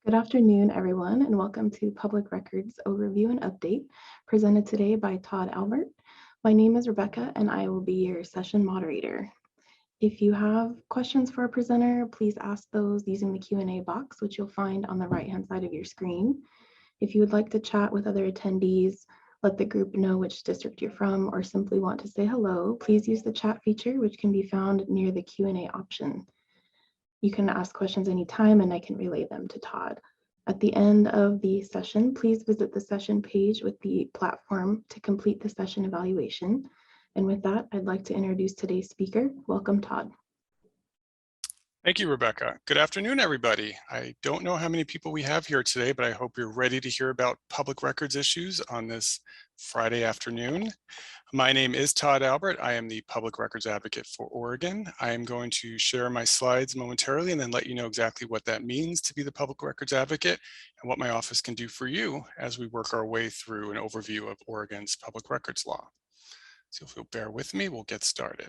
Good afternoon, everyone, and welcome to Public Records Overview and Update, presented today by Todd Albert. My name is Rebecca, and I will be your session moderator. If you have questions for our presenter, please ask those using the Q&A box, which you'll find on the right-hand side of your screen. If you would like to chat with other attendees, let the group know which district you're from, or simply want to say hello, please use the chat feature, which can be found near the Q&A option. You can ask questions anytime and I can relay them to Todd. At the end of the session, please visit the session page with the platform to complete the session evaluation. And with that, I'd like to introduce today's speaker. Welcome, Todd. Thank you, Rebecca. Good afternoon, everybody. I don't know how many people we have here today, but I hope you're ready to hear about public records issues on this Friday afternoon. My name is Todd Albert. I am the Public Records Advocate for Oregon. I am going to share my slides momentarily and then let you know exactly what that means to be the Public Records Advocate and what my office can do for you as we work our way through an overview of Oregon's public records law. So if you'll bear with me, we'll get started.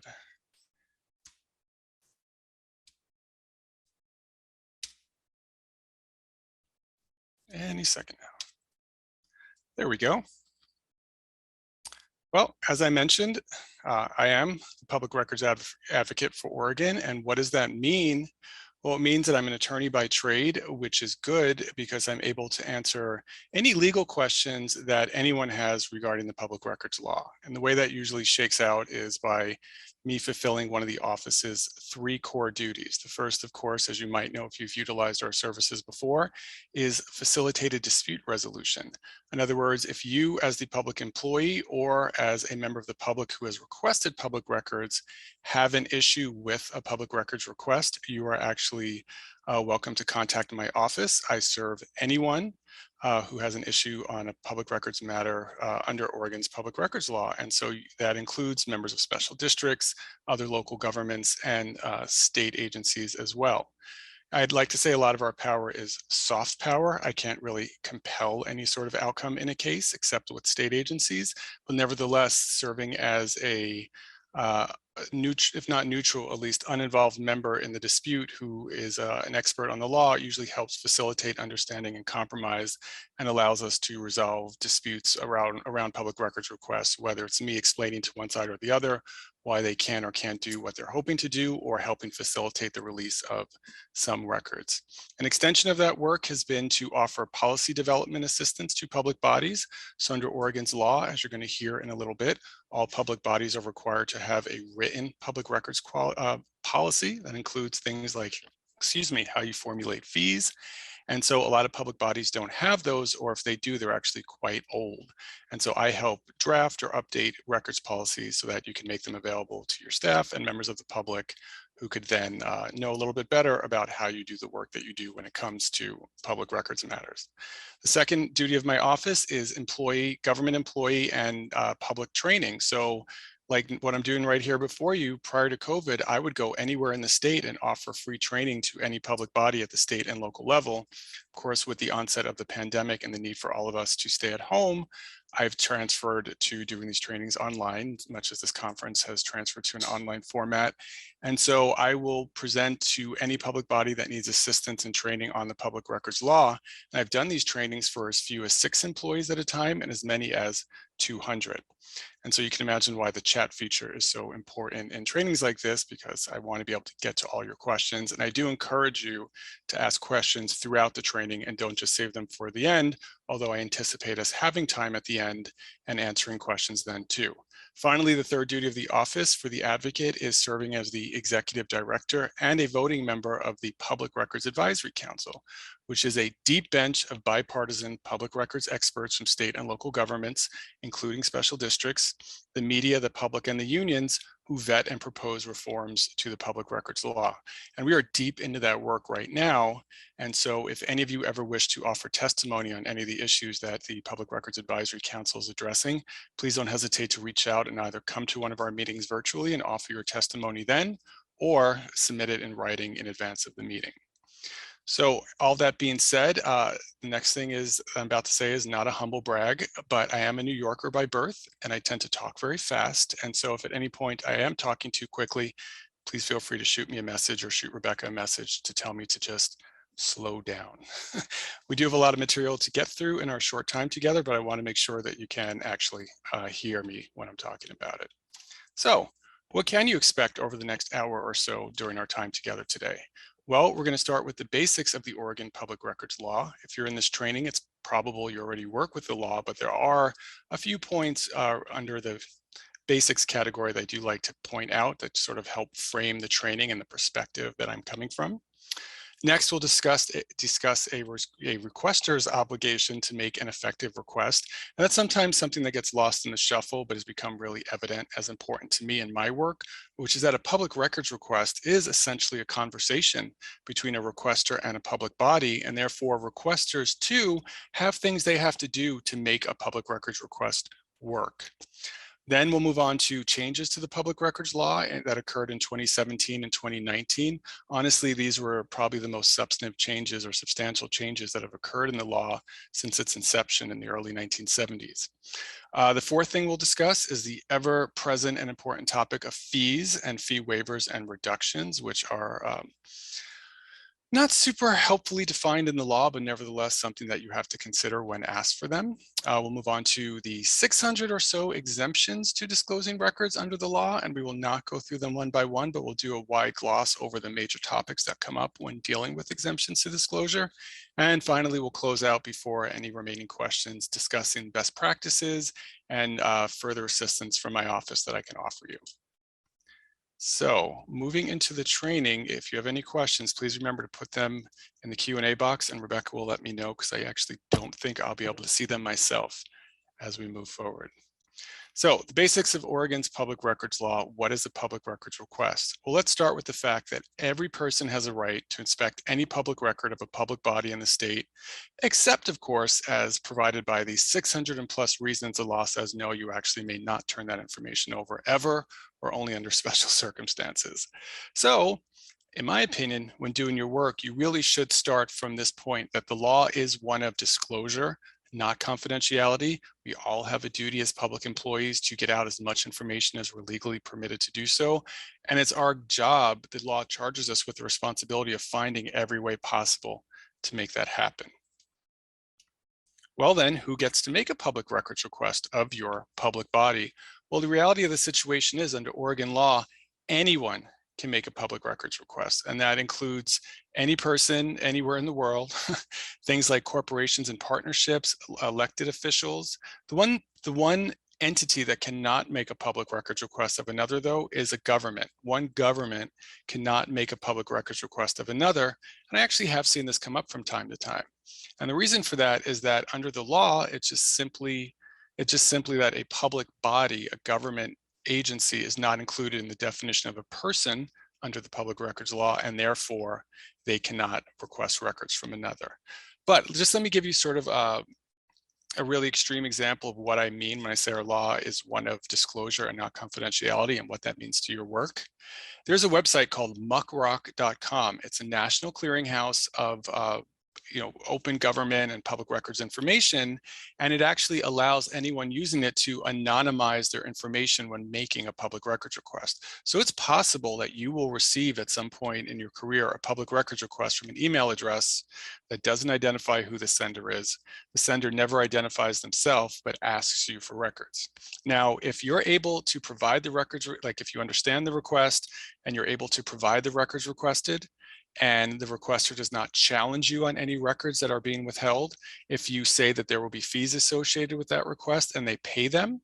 Any second now. There we go. Well, as I mentioned, I am the Public Records Advocate for Oregon. And what does that mean? Well, it means that I'm an attorney by trade, which is good because I'm able to answer any legal questions that anyone has regarding the public records law. And the way that usually shakes out is by me fulfilling one of the office's three core duties. The first, of course, as you might know if you've utilized our services before, is facilitated dispute resolution. In other words, if you as the public employee or as a member of the public who has requested public records have an issue with a public records request, you are actually welcome to contact my office. I serve anyone who has an issue on a public records matter under Oregon's public records law. And so that includes members of special districts, other local governments, and state agencies as well. I'd like to say a lot of our power is soft power. I can't really compel any sort of outcome in a case except with state agencies, but nevertheless serving as a if not neutral, at least uninvolved member in the dispute who is an expert on the law usually helps facilitate understanding and compromise and allows us to resolve disputes around public records requests, whether it's me explaining to one side or the other why they can or can't do what they're hoping to do or helping facilitate the release of some records. An extension of that work has been to offer policy development assistance to public bodies. So under Oregon's law, as you're going to hear in a little bit, all public bodies are required to have a written public records policy that includes things like, how you formulate fees. And so a lot of public bodies don't have those, or if they do, they're actually quite old. And so I help draft or update records policies so that you can make them available to your staff and members of the public who could then know a little bit better about how you do the work that you do when it comes to public records matters. The second duty of my office is government employee and public training. So like what I'm doing right here before you, prior to COVID, I would go anywhere in the state and offer free training to any public body at the state and local level. Of course, with the onset of the pandemic and the need for all of us to stay at home, I've transferred to doing these trainings online, much as this conference has transferred to an online format. And so I will present to any public body that needs assistance in training on the public records law. And I've done these trainings for as few as 6 employees at a time and as many as 200. And so you can imagine why the chat feature is so important in trainings like this, because I want to be able to get to all your questions. And I do encourage you to ask questions throughout the training and don't just save them for the end, although I anticipate us having time at the end and answering questions then too. Finally, the third duty of the office for the advocate is serving as the executive director and a voting member of the Public Records Advisory Council, which is a deep bench of bipartisan public records experts from state and local governments, including special districts, the media, the public, and the unions who vet and propose reforms to the public records law. And we are deep into that work right now. And so if any of you ever wish to offer testimony on any of the issues that the Public Records Advisory Council is addressing, please don't hesitate to reach out and either come to one of our meetings virtually and offer your testimony then, or submit it in writing in advance of the meeting. So all that being said, the next thing I'm about to say is not a humble brag, but I am a New Yorker by birth and I tend to talk very fast. And so if at any point I am talking too quickly, please feel free to shoot me a message or shoot Rebecca a message to tell me to just slow down. We do have a lot of material to get through in our short time together, but I want to make sure that you can actually hear me when I'm talking about it. So, what can you expect over the next hour or so during our time together today? Well, we're going to start with the basics of the Oregon Public Records Law. If you're in this training, it's probable you already work with the law, but there are a few points under the basics category that I do like to point out that sort of help frame the training and the perspective that I'm coming from. Next, we'll discuss a requester's obligation to make an effective request. And that's sometimes something that gets lost in the shuffle, but has become really evident as important to me in my work, which is that a public records request is essentially a conversation between a requester and a public body, and therefore requesters too have things they have to do to make a public records request work. Then we'll move on to changes to the public records law that occurred in 2017 and 2019. Honestly, these were probably the most substantive changes or substantial changes that have occurred in the law since its inception in the early 1970s. The fourth thing we'll discuss is the ever-present and important topic of fees and fee waivers and reductions, which are not super helpfully defined in the law, but nevertheless something that you have to consider when asked for them. We'll move on to the 600 or so exemptions to disclosing records under the law, and we will not go through them one by one, but we'll do a wide gloss over the major topics that come up when dealing with exemptions to disclosure. And finally, we'll close out before any remaining questions discussing best practices and further assistance from my office that I can offer you. So moving into the training, if you have any questions, please remember to put them in the Q&A box, and Rebecca will let me know because I actually don't think I'll be able to see them myself as we move forward. So the basics of Oregon's public records law. What is a public records request? Well, let's start with the fact that every person has a right to inspect any public record of a public body in the state, except of course, as provided by the 600 and plus reasons the law says no, you actually may not turn that information over ever, or only under special circumstances. So in my opinion, when doing your work, you really should start from this point that the law is one of disclosure, not confidentiality. We all have a duty as public employees to get out as much information as we're legally permitted to do so. And it's our job, the law charges us with the responsibility of finding every way possible to make that happen. Well then, who gets to make a public records request of your public body? Well, the reality of the situation is under Oregon law, anyone can make a public records request, and that includes any person anywhere in the world, things like corporations and partnerships, elected officials. The one entity that cannot make a public records request of another, though, is a government. One government cannot make a public records request of another, and I actually have seen this come up from time to time. And the reason for that is that under the law, it's just simply that a public body, a government agency, is not included in the definition of a person under the public records law, and therefore they cannot request records from another. But just let me give you sort of a really extreme example of what I mean when I say our law is one of disclosure and not confidentiality, and what that means to your work. There's a website called muckrock.com. It's a national clearinghouse of open government and public records information, and it actually allows anyone using it to anonymize their information when making a public records request. So it's possible that you will receive at some point in your career a public records request from an email address that doesn't identify who the sender is. The sender never identifies themselves, but asks you for records. Now, if you're able to provide the records, like if you understand the request and you're able to provide the records requested, and the requester does not challenge you on any records that are being withheld, if you say that there will be fees associated with that request and they pay them,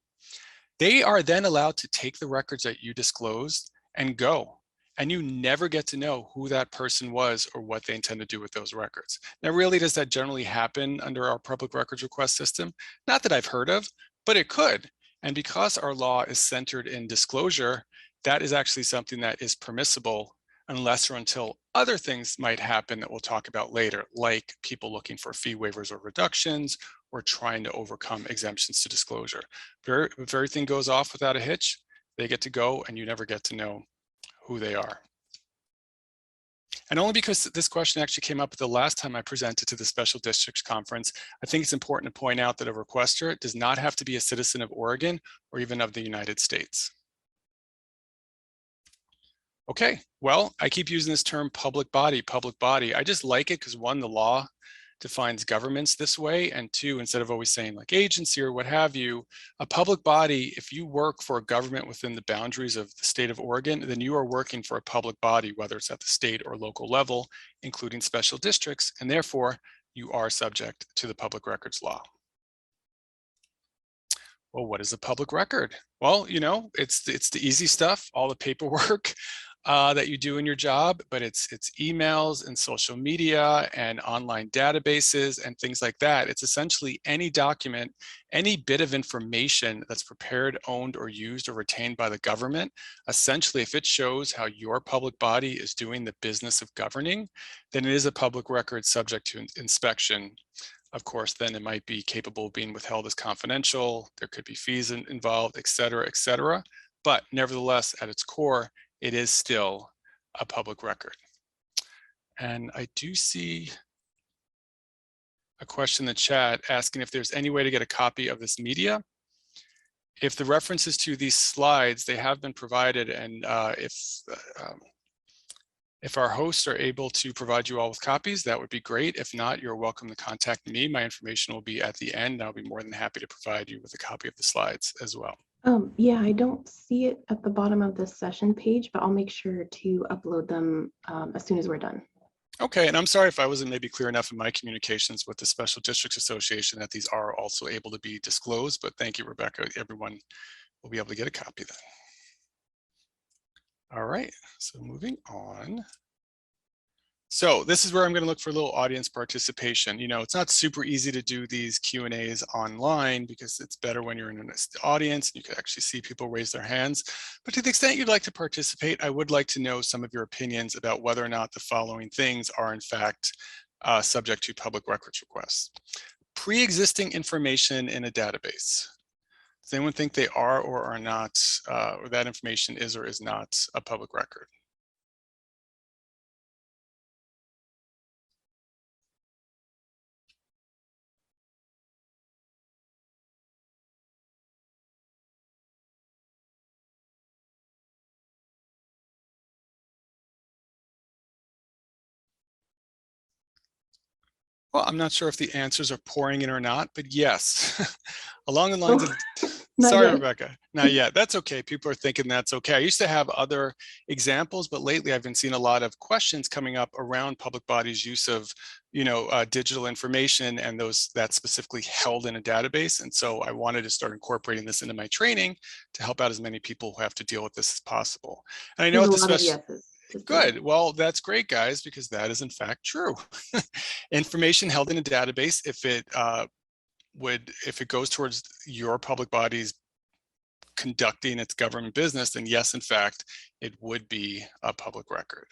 they are then allowed to take the records that you disclosed and go. And you never get to know who that person was or what they intend to do with those records. Now, really, does that generally happen under our public records request system? Not that I've heard of, but it could. And because our law is centered in disclosure, that is actually something that is permissible unless or until other things might happen that we'll talk about later, like people looking for fee waivers or reductions, or trying to overcome exemptions to disclosure. If everything goes off without a hitch, they get to go and you never get to know who they are. And only because this question actually came up the last time I presented to the Special Districts Conference, I think it's important to point out that a requester does not have to be a citizen of Oregon or even of the United States. Okay, well, I keep using this term public body, public body. I just like it because one, the law defines governments this way, and two, instead of always saying like agency or what have you, a public body, if you work for a government within the boundaries of the state of Oregon, then you are working for a public body, whether it's at the state or local level, including special districts, and therefore you are subject to the public records law. Well, what is a public record? Well, you know, it's the easy stuff, all the paperwork that you do in your job, but it's emails and social media and online databases and things like that. It's essentially any document, any bit of information that's prepared, owned, or used or retained by the government. Essentially, if it shows how your public body is doing the business of governing, then it is a public record subject to inspection. Of course, then it might be capable of being withheld as confidential. There could be fees involved, et cetera, et cetera. But nevertheless, at its core, it is still a public record. And I do see a question in the chat asking if there's any way to get a copy of this media. If the references to these slides, they have been provided, and if our hosts are able to provide you all with copies, that would be great. If not, you're welcome to contact me. My information will be at the end. I'll be more than happy to provide you with a copy of the slides as well. Yeah, I don't see it at the bottom of the session page, but I'll make sure to upload them as soon as we're done. Okay, and I'm sorry if I wasn't maybe clear enough in my communications with the Special Districts Association that these are also able to be disclosed, but thank you, Rebecca. Everyone will be able to get a copy then. All right, so moving on. So this is where I'm going to look for a little audience participation. You know, it's not super easy to do these Q&As online because it's better when you're in an audience and you can actually see people raise their hands. But to the extent you'd like to participate, I would like to know some of your opinions about whether or not the following things are in fact subject to public records requests. Pre-existing information in a database. Does anyone think they are or are not, or that information is or is not a public record? Well, I'm not sure if the answers are pouring in or not, but yes, along the lines of, sorry, Yet. Rebecca, not yet. That's okay. People are thinking that's okay. I used to have other examples, but lately I've been seeing a lot of questions coming up around public bodies' use of, you know, digital information and that's specifically held in a database. And so I wanted to start incorporating this into my training to help out as many people who have to deal with this as possible. And I know There's at the a lot of yeses. Good. Well, that's great, guys, because that is in fact true. Information held in a database, if it goes towards your public body's conducting its government business, then yes, in fact, it would be a public record.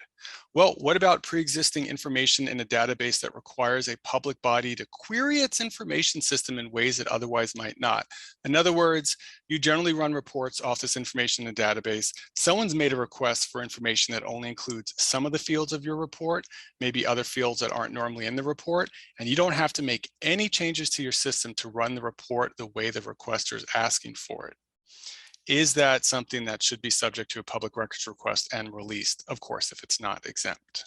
Well, what about pre-existing information in a database that requires a public body to query its information system in ways it otherwise might not? In other words, you generally run reports off this information in a database. Someone's made a request for information that only includes some of the fields of your report, maybe other fields that aren't normally in the report, and you don't have to make any changes to your system to run the report the way the requester is asking for it. Is that something that should be subject to a public records request and released? Of course, if it's not exempt.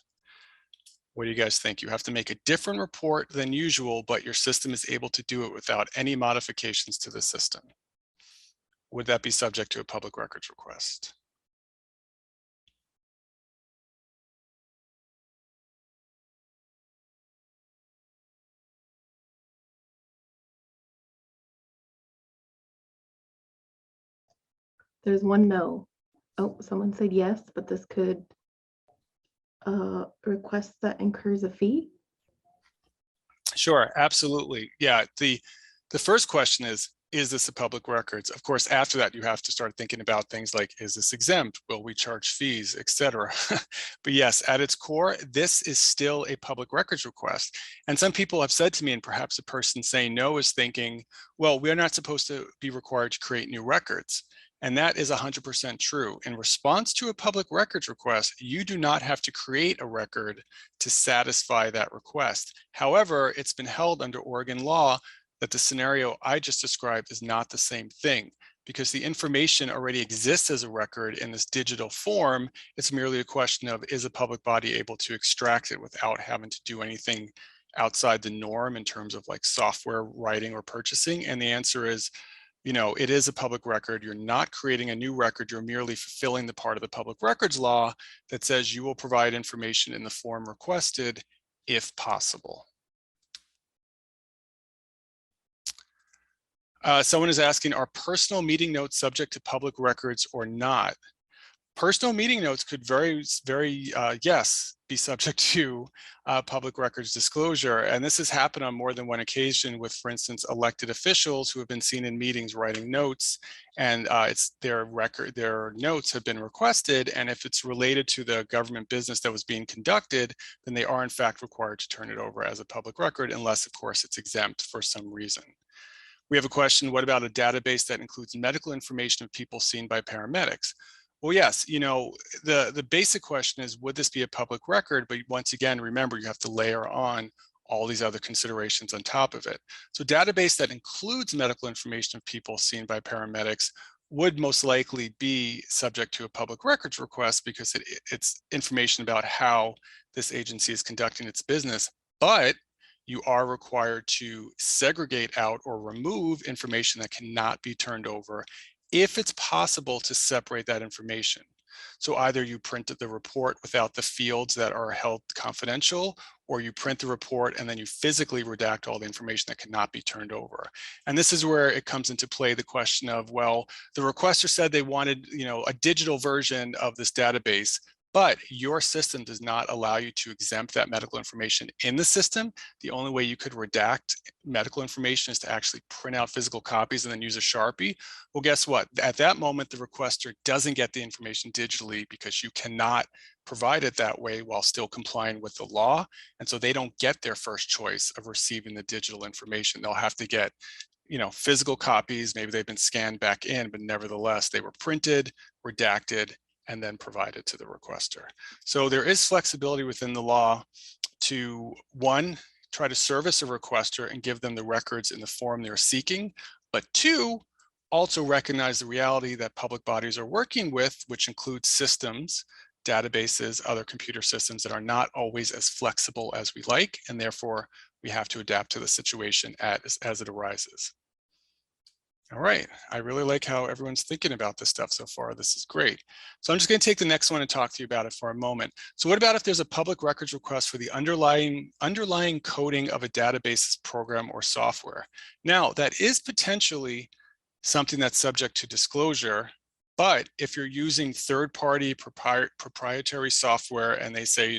What do you guys think? You have to make a different report than usual, but your system is able to do it without any modifications to the system. Would that be subject to a public records request? There's one no. Oh, someone said yes, but this could request that incurs a fee. Sure, absolutely. Yeah, the first question is this a public records? Of course, after that, you have to start thinking about things like, is this exempt? Will we charge fees, etc. But yes, at its core, this is still a public records request. And some people have said to me, and perhaps the person saying no is thinking, well, we're not supposed to be required to create new records. And that is 100% true. In response to a public records request, you do not have to create a record to satisfy that request. However, it's been held under Oregon law that the scenario I just described is not the same thing. because the information already exists as a record in this digital form. It's merely a question of, is a public body able to extract it without having to do anything outside the norm in terms of like software writing or purchasing? And the answer is, it is a public record. You're not creating a new record. You're merely fulfilling the part of the public records law that says you will provide information in the form requested if possible. Someone is asking, are personal meeting notes subject to public records or not? Personal meeting notes could yes, be subject to public records disclosure. And this has happened on more than one occasion with, for instance, elected officials who have been seen in meetings writing notes, and their notes have been requested. And if it's related to the government business that was being conducted, then they are in fact required to turn it over as a public record, unless of course it's exempt for some reason. We have a question, what about a database that includes medical information of people seen by paramedics? Well, yes, the basic question is, would this be a public record? But once again, remember, you have to layer on all these other considerations on top of it. So database that includes medical information of people seen by paramedics would most likely be subject to a public records request, because it's information about how this agency is conducting its business. But you are required to segregate out or remove information that cannot be turned over if it's possible to separate that information. So either you printed the report without the fields that are held confidential, or you print the report and then you physically redact all the information that cannot be turned over. And this is where it comes into play, the question of, well, the requester said they wanted, a digital version of this database, but your system does not allow you to exempt that medical information in the system. The only way you could redact medical information is to actually print out physical copies and then use a Sharpie. Well, guess what? At that moment, the requester doesn't get the information digitally, because you cannot provide it that way while still complying with the law. And so they don't get their first choice of receiving the digital information. They'll have to get physical copies. Maybe they've been scanned back in, but nevertheless, they were printed, redacted, and then provided to the requester. So there is flexibility within the law to, one, try to service a requester and give them the records in the form they're seeking, but two, also recognize the reality that public bodies are working with, which includes systems, databases, other computer systems that are not always as flexible as we like, and therefore we have to adapt to the situation as it arises. All right, I really like how everyone's thinking about this stuff so far. This is great. So I'm just going to take the next one and talk to you about it for a moment. So what about if there's a public records request for the underlying coding of a database's program or software? Now, that is potentially something that's subject to disclosure, but if you're using third-party proprietary software and they say,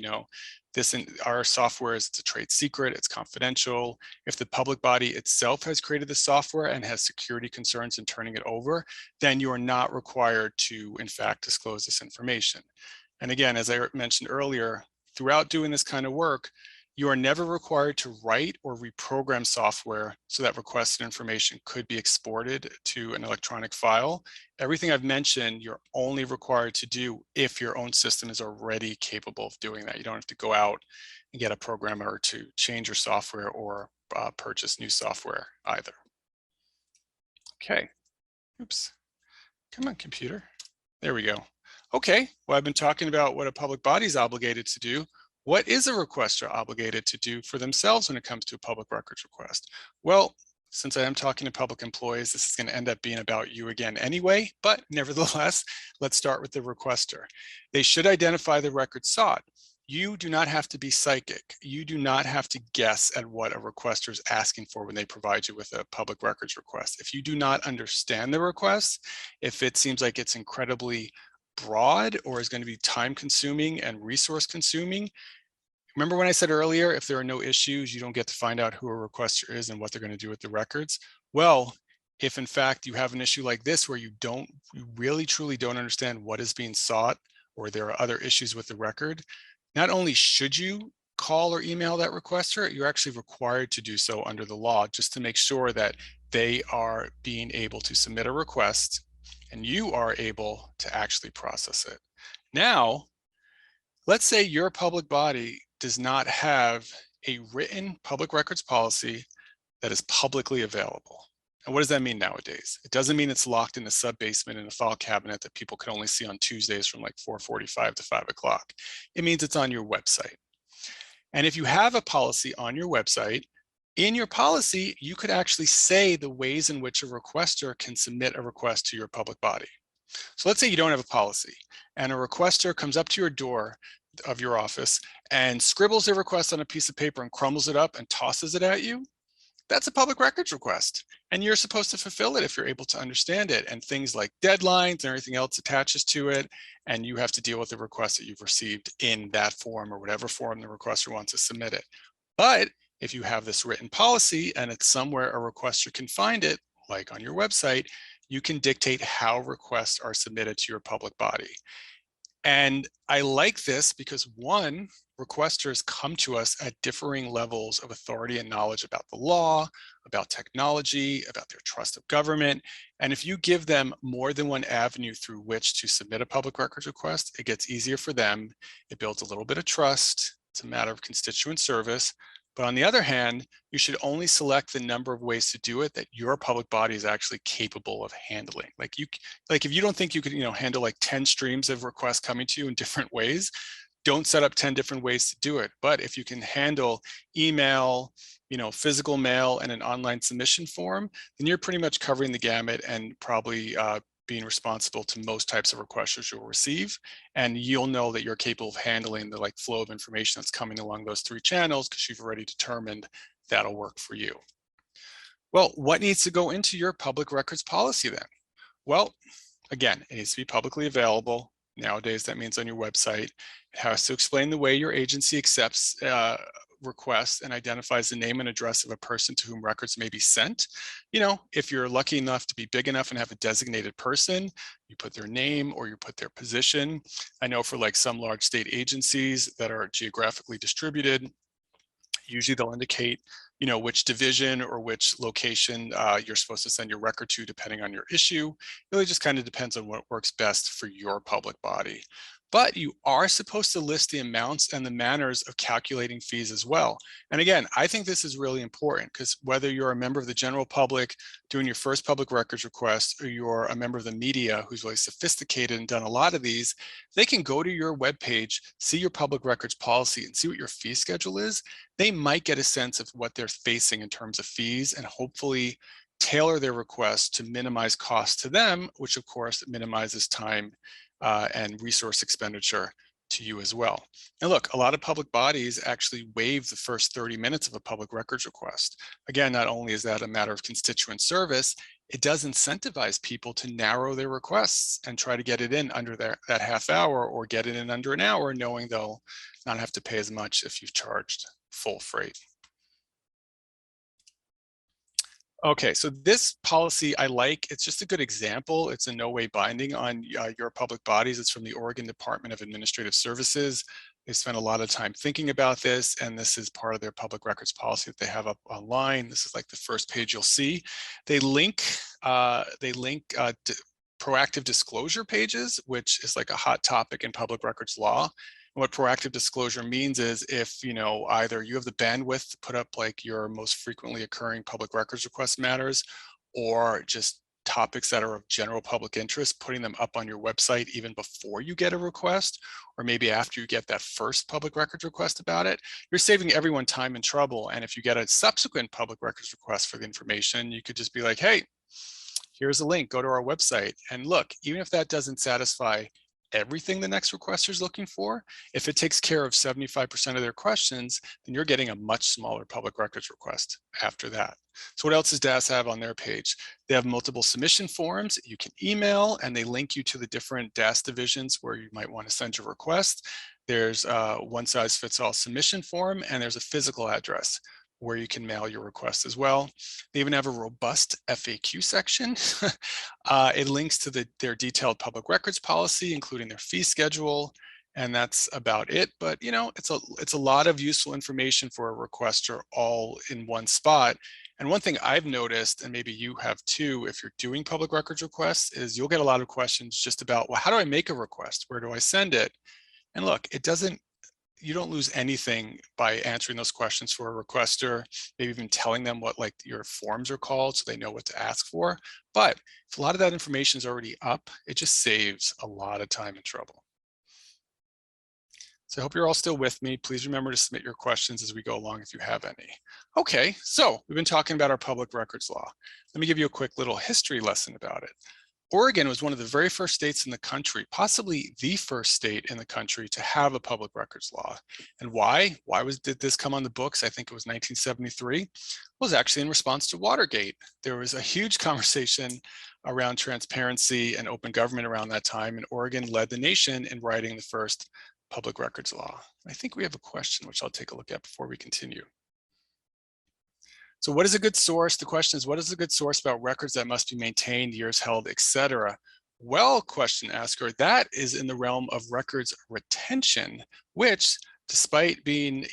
our software is a trade secret, it's confidential. If the public body itself has created the software and has security concerns in turning it over, then you are not required to, in fact, disclose this information. And again, as I mentioned earlier, throughout doing this kind of work, you are never required to write or reprogram software so that requested information could be exported to an electronic file. Everything I've mentioned, you're only required to do if your own system is already capable of doing that. You don't have to go out and get a programmer to change your software or purchase new software either. Okay, oops, come on, computer. There we go. Okay, well, I've been talking about what a public body is obligated to do. What is a requester obligated to do for themselves when it comes to a public records request? Well, since I am talking to public employees, this is going to end up being about you again anyway, but nevertheless, let's start with the requester. They should identify the record sought. You do not have to be psychic. You do not have to guess at what a requester is asking for when they provide you with a public records request. If you do not understand the request, if it seems like it's incredibly broad or is going to be time consuming and resource consuming, remember when I said earlier, if there are no issues, you don't get to find out who a requester is and what they're going to do with the records. Well, if in fact you have an issue like this where you really truly don't understand what is being sought, or there are other issues with the record, not only should you call or email that requester, you're actually required to do so under the law, just to make sure that they are being able to submit a request and you are able to actually process it. Now, let's say your public body does not have a written public records policy that is publicly available. And what does that mean nowadays? It doesn't mean it's locked in the sub basement in a file cabinet that people can only see on Tuesdays from like 4:45 to 5 o'clock. It means it's on your website. And if you have a policy on your website, in your policy, you could actually say the ways in which a requester can submit a request to your public body. So let's say you don't have a policy and a requester comes up to your door of your office and scribbles their request on a piece of paper and crumbles it up and tosses it at you. That's a public records request, and you're supposed to fulfill it if you're able to understand it, and things like deadlines and everything else attaches to it, and you have to deal with the request that you've received in that form or whatever form the requester wants to submit it. But if you have this written policy and it's somewhere a requester can find it, like on your website, you can dictate how requests are submitted to your public body. And I like this because, one, requesters come to us at differing levels of authority and knowledge about the law, about technology, about their trust of government. And if you give them more than one avenue through which to submit a public records request, it gets easier for them. It builds a little bit of trust. It's a matter of constituent service. But on the other hand, you should only select the number of ways to do it that your public body is actually capable of handling. Like if you don't think you could, handle like 10 streams of requests coming to you in different ways, don't set up 10 different ways to do it. But if you can handle email, physical mail, and an online submission form, then you're pretty much covering the gamut and probably being responsible to most types of requests you'll receive. And you'll know that you're capable of handling the flow of information that's coming along those 3 channels because you've already determined that'll work for you. Well, what needs to go into your public records policy then? Well, again, it needs to be publicly available. Nowadays, that means on your website. It has to explain the way your agency accepts requests and identifies the name and address of a person to whom records may be sent. If you're lucky enough to be big enough and have a designated person, you put their name or you put their position. I know for some large state agencies that are geographically distributed, usually they'll indicate which division or which location you're supposed to send your record to depending on your issue. It really just kind of depends on what works best for your public body. But you are supposed to list the amounts and the manners of calculating fees as well. And again, I think this is really important because whether you're a member of the general public doing your first public records request, or you're a member of the media who's really sophisticated and done a lot of these, they can go to your webpage, see your public records policy, and see what your fee schedule is. They might get a sense of what they're facing in terms of fees and hopefully tailor their request to minimize costs to them, which of course minimizes time and resource expenditure to you as well. And look, a lot of public bodies actually waive the first 30 minutes of a public records request. Again, not only is that a matter of constituent service, it does incentivize people to narrow their requests and try to get it in under that half hour or get it in under an hour, knowing they'll not have to pay as much if you've charged full freight. Okay, so this policy I like. It's just a good example. It's in no way binding on your public bodies. It's from the Oregon Department of Administrative Services. They spent a lot of time thinking about this, and this is part of their public records policy that they have up online. This is like the first page you'll see. They link proactive disclosure pages, which is like a hot topic in public records law. What proactive disclosure means is if either you have the bandwidth to put up your most frequently occurring public records request matters, or just topics that are of general public interest, putting them up on your website even before you get a request, or maybe after you get that first public records request about it, you're saving everyone time and trouble. And if you get a subsequent public records request for the information, you could just be like, hey, here's a link, go to our website. And look, even if that doesn't satisfy everything the next requester is looking for, if it takes care of 75% of their questions, then you're getting a much smaller public records request after that. So what else does DAS have on their page? They have multiple submission forms you can email, and they link you to the different DAS divisions where you might want to send your request. There's a one-size-fits-all submission form, and there's a physical address where you can mail your request as well. They even have a robust FAQ section. It links to their detailed public records policy, including their fee schedule, and that's about it. But it's a lot of useful information for a requester all in one spot. And one thing I've noticed, and maybe you have too, if you're doing public records requests, is you'll get a lot of questions just about, well, how do I make a request? Where do I send it? And look, it doesn't you don't lose anything by answering those questions for a requester, maybe even telling them what like your forms are called so they know what to ask for. But if a lot of that information is already up, it just saves a lot of time and trouble. So I hope you're all still with me. Please remember to submit your questions as we go along if you have any. Okay, so we've been talking about our public records law. Let me give you a quick little history lesson about it. Oregon was one of the very first states in the country, possibly the first state in the country to have a public records law. And why? Did this come on the books? I think it was 1973. It was actually in response to Watergate. There was a huge conversation around transparency and open government around that time, and Oregon led the nation in writing the first public records law. I think we have a question, which I'll take a look at before we continue. So what is a good source? The question is, what is a good source about records that must be maintained, years held, etc.? Well, question asker, that is in the realm of records retention, which despite being,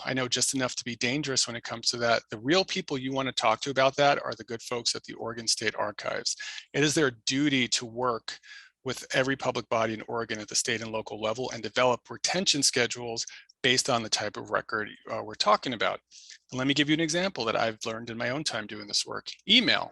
I know just enough to be dangerous when it comes to that, the real people you want to talk to about that are the good folks at the Oregon State Archives. It is their duty to work with every public body in Oregon at the state and local level and develop retention schedules based on the type of record we're talking about. And let me give you an example that I've learned in my own time doing this work. Email.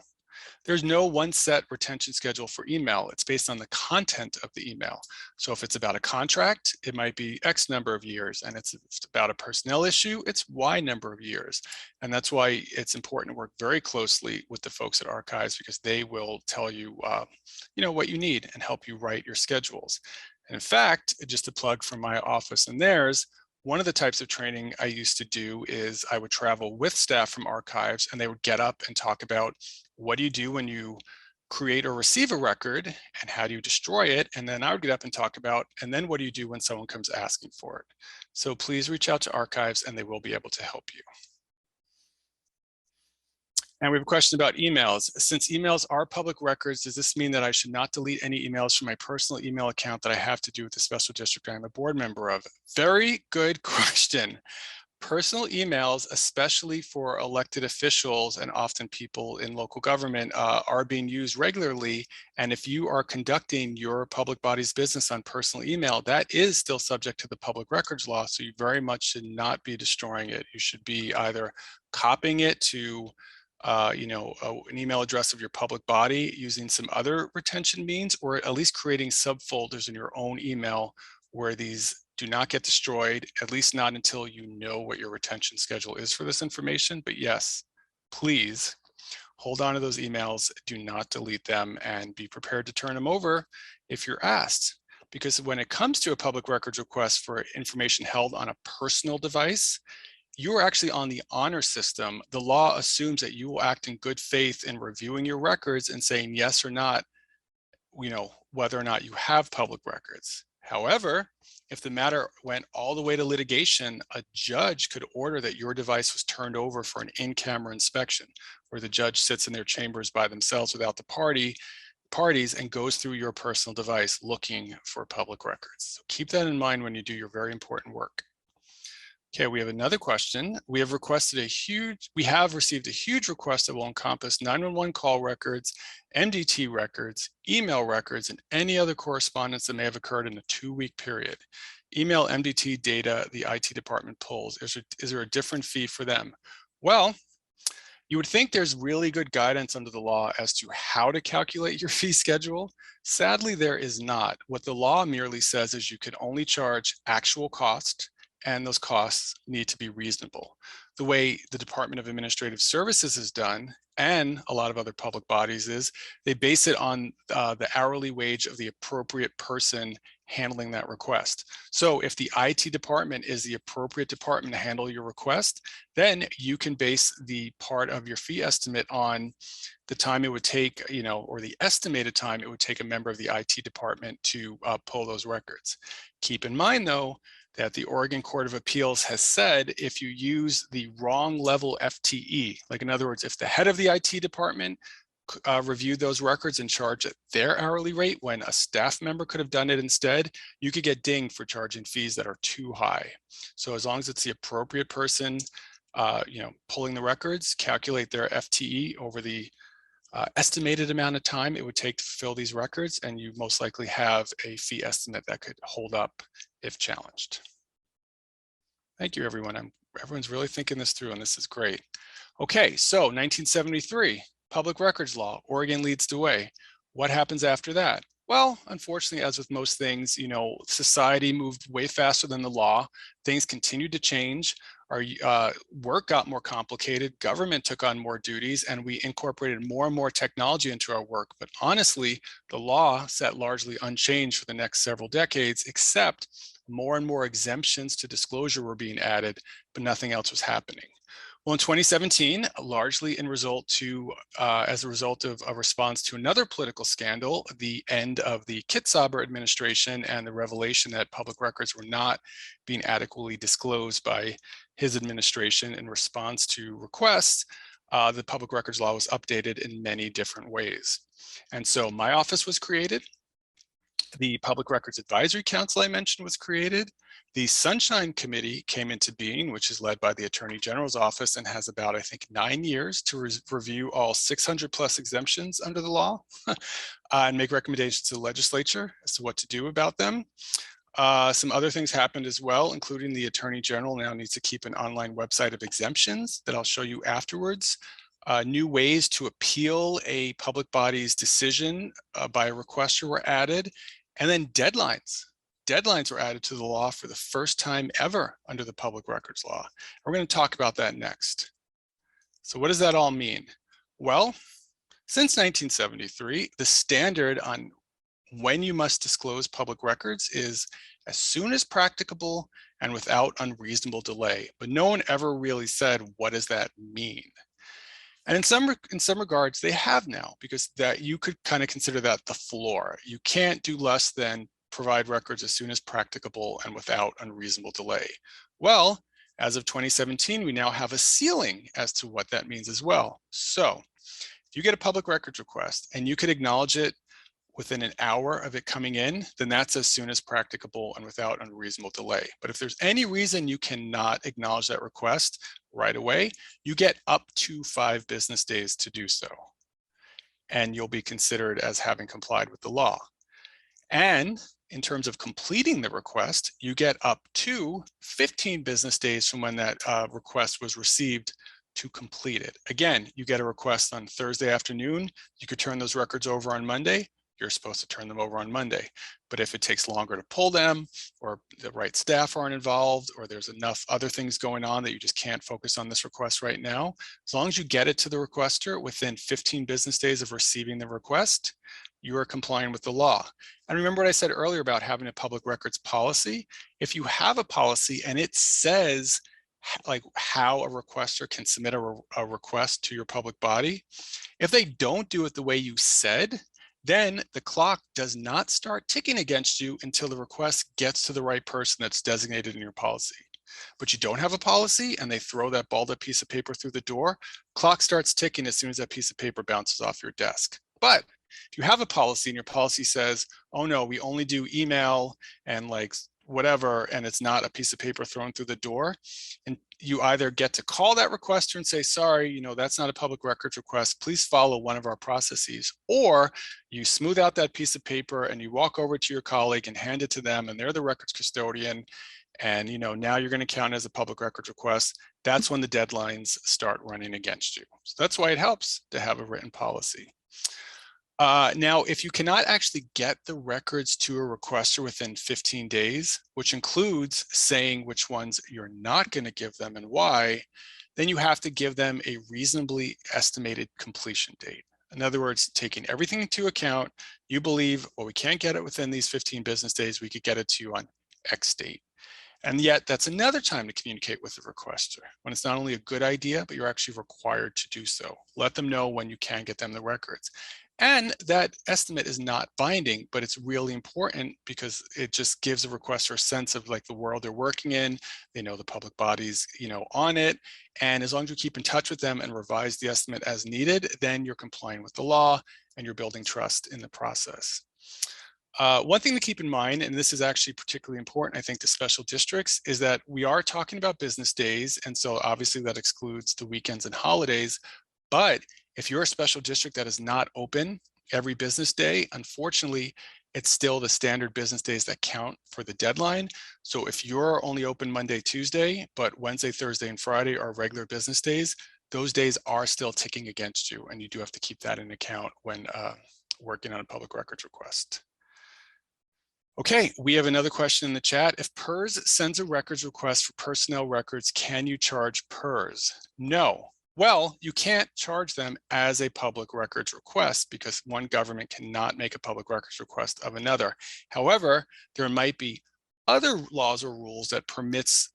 There's no one set retention schedule for email. It's based on the content of the email. So if it's about a contract, it might be X number of years, and if it's about a personnel issue, it's Y number of years. And that's why it's important to work very closely with the folks at Archives, because they will tell you, what you need and help you write your schedules. And in fact, just a plug from my office and theirs, one of the types of training I used to do is I would travel with staff from Archives, and they would get up and talk about what do you do when you create or receive a record and how do you destroy it? And then I would get up and talk about, and then what do you do when someone comes asking for it? So please reach out to Archives and they will be able to help you. And we have a question about emails. Since emails are public records, does this mean that I should not delete any emails from my personal email account that I have to do with the special district I'm a board member of? Very good question. Personal emails, especially for elected officials and often people in local government, are being used regularly. And if you are conducting your public body's business on personal email, that is still subject to the public records law. So you very much should not be destroying it. You should be either copying it to an email address of your public body using some other retention means, or at least creating subfolders in your own email where these do not get destroyed, at least not until you know what your retention schedule is for this information. But yes, please hold on to those emails, do not delete them, and be prepared to turn them over if you're asked. Because when it comes to a public records request for information held on a personal device, you're actually on the honor system. The law assumes that you will act in good faith in reviewing your records and saying yes or not, whether or not you have public records. However, if the matter went all the way to litigation, a judge could order that your device was turned over for an in-camera inspection, where the judge sits in their chambers by themselves without the parties and goes through your personal device looking for public records. So keep that in mind when you do your very important work. Okay, we have another question. We have received a huge request that will encompass 911 call records, MDT records, email records, and any other correspondence that may have occurred in a 2-week period. Email MDT data the IT department pulls. Is there a different fee for them? Well, you would think there's really good guidance under the law as to how to calculate your fee schedule. Sadly, there is not. What the law merely says is you can only charge actual cost, and those costs need to be reasonable. The way the Department of Administrative Services is done, and a lot of other public bodies, is they base it on the hourly wage of the appropriate person handling that request. So if the IT department is the appropriate department to handle your request, then you can base the part of your fee estimate on the time it would take, or the estimated time it would take a member of the IT department to pull those records. Keep in mind, though, that the Oregon Court of Appeals has said if you use the wrong level FTE, like in other words, if the head of the IT department reviewed those records and charged at their hourly rate when a staff member could have done it instead, you could get dinged for charging fees that are too high. So as long as it's the appropriate person, pulling the records, calculate their FTE over the estimated amount of time it would take to fill these records, and you most likely have a fee estimate that could hold up if challenged. Thank you, everyone. Everyone's really thinking this through, and this is great. Okay, so 1973, public records law, Oregon leads the way. What happens after that? Well, unfortunately, as with most things, society moved way faster than the law. Things continued to change. Our work got more complicated. Government took on more duties, and we incorporated more and more technology into our work. But honestly, the law sat largely unchanged for the next several decades, except more and more exemptions to disclosure were being added, but nothing else was happening. Well, in 2017, largely as a result of a response to another political scandal, the end of the Kitzhaber administration and the revelation that public records were not being adequately disclosed by his administration in response to requests, the public records law was updated in many different ways. And so my office was created. The Public Records Advisory Council I mentioned was created. The Sunshine Committee came into being, which is led by the Attorney General's office and has about, I think, 9 years to review all 600 plus exemptions under the law and make recommendations to the legislature as to what to do about them. Some other things happened as well, including the Attorney General now needs to keep an online website of exemptions that I'll show you afterwards. New ways to appeal a public body's decision by a requester were added. And then deadlines. Deadlines were added to the law for the first time ever under the public records law. We're going to talk about that next. So what does that all mean? Well, since 1973, the standard on when you must disclose public records is as soon as practicable and without unreasonable delay. But no one ever really said, what does that mean? And in some regards, they have now, because that you could kind of consider that the floor. You can't do less than provide records as soon as practicable and without unreasonable delay. Well, as of 2017, we now have a ceiling as to what that means as well. So if you get a public records request and you could acknowledge it within an hour of it coming in, then that's as soon as practicable and without unreasonable delay. But if there's any reason you cannot acknowledge that request right away, you get up to 5 business days to do so. And you'll be considered as having complied with the law. And in terms of completing the request, you get up to 15 business days from when that request was received to complete it. Again, you get a request on Thursday afternoon, you could turn those records over on Monday. You're supposed to turn them over on Monday. But if it takes longer to pull them, or the right staff aren't involved, or there's enough other things going on that you just can't focus on this request right now, as long as you get it to the requester within 15 business days of receiving the request, you are complying with the law. And remember what I said earlier about having a public records policy? If you have a policy and it says like how a requester can submit a request to your public body, if they don't do it the way you said, then the clock does not start ticking against you until the request gets to the right person that's designated in your policy. But you don't have a policy and they throw that balled up piece of paper through the door, clock starts ticking as soon as that piece of paper bounces off your desk. But if you have a policy and your policy says, oh no, we only do email and like whatever, and it's not a piece of paper thrown through the door, and you either get to call that requester and say, sorry, that's not a public records request, please follow one of our processes, or you smooth out that piece of paper and you walk over to your colleague and hand it to them, and they're the records custodian, and now you're going to count as a public records request. That's when the deadlines start running against you. So that's why it helps to have a written policy. Now, if you cannot actually get the records to a requester within 15 days, which includes saying which ones you're not going to give them and why, then you have to give them a reasonably estimated completion date. In other words, taking everything into account, you believe, well, we can't get it within these 15 business days, we could get it to you on X date. And yet that's another time to communicate with the requester when it's not only a good idea, but you're actually required to do so. Let them know when you can get them the records. And that estimate is not binding, but it's really important because it just gives the requester a sense of like the world they're working in. They know the public bodies, on it. And as long as you keep in touch with them and revise the estimate as needed, then you're complying with the law and you're building trust in the process. One thing to keep in mind, and this is actually particularly important, I think, to special districts, is that we are talking about business days. And so obviously that excludes the weekends and holidays. But if you're a special district that is not open every business day, unfortunately, it's still the standard business days that count for the deadline. So if you're only open Monday, Tuesday, but Wednesday, Thursday, and Friday are regular business days, those days are still ticking against you, and you do have to keep that in account when working on a public records request. Okay, we have another question in the chat. If PERS sends a records request for personnel records, can you charge PERS? No. Well, you can't charge them as a public records request because one government cannot make a public records request of another. However, there might be other laws or rules that permits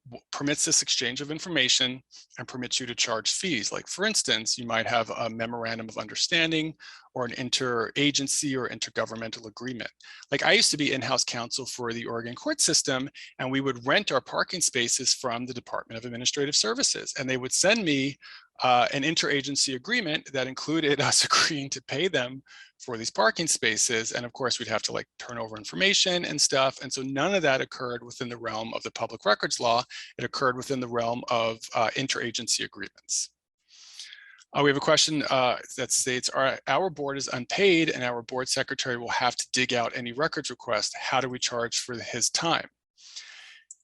this exchange of information and permits you to charge fees. Like for instance, you might have a memorandum of understanding or an interagency or intergovernmental agreement. Like I used to be in-house counsel for the Oregon court system, and we would rent our parking spaces from the Department of Administrative Services, and they would send me an interagency agreement that included us agreeing to pay them for these parking spaces. And of course, we'd have to like turn over information and stuff. And so none of that occurred within the realm of the public records law. It occurred within the realm of interagency agreements. We have a question that states, our board is unpaid and our board secretary will have to dig out any records request. How do we charge for his time?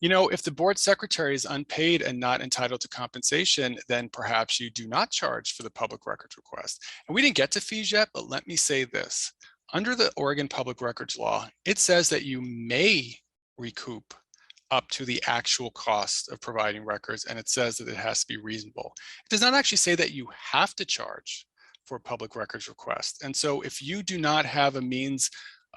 You know, if the board secretary is unpaid and not entitled to compensation, then perhaps you do not charge for the public records request. And we didn't get to fees yet, but let me say this. Under the Oregon Public Records Law, it says that you may recoup up to the actual cost of providing records, and it says that it has to be reasonable. It does not actually say that you have to charge for a public records request. And so if you do not have a means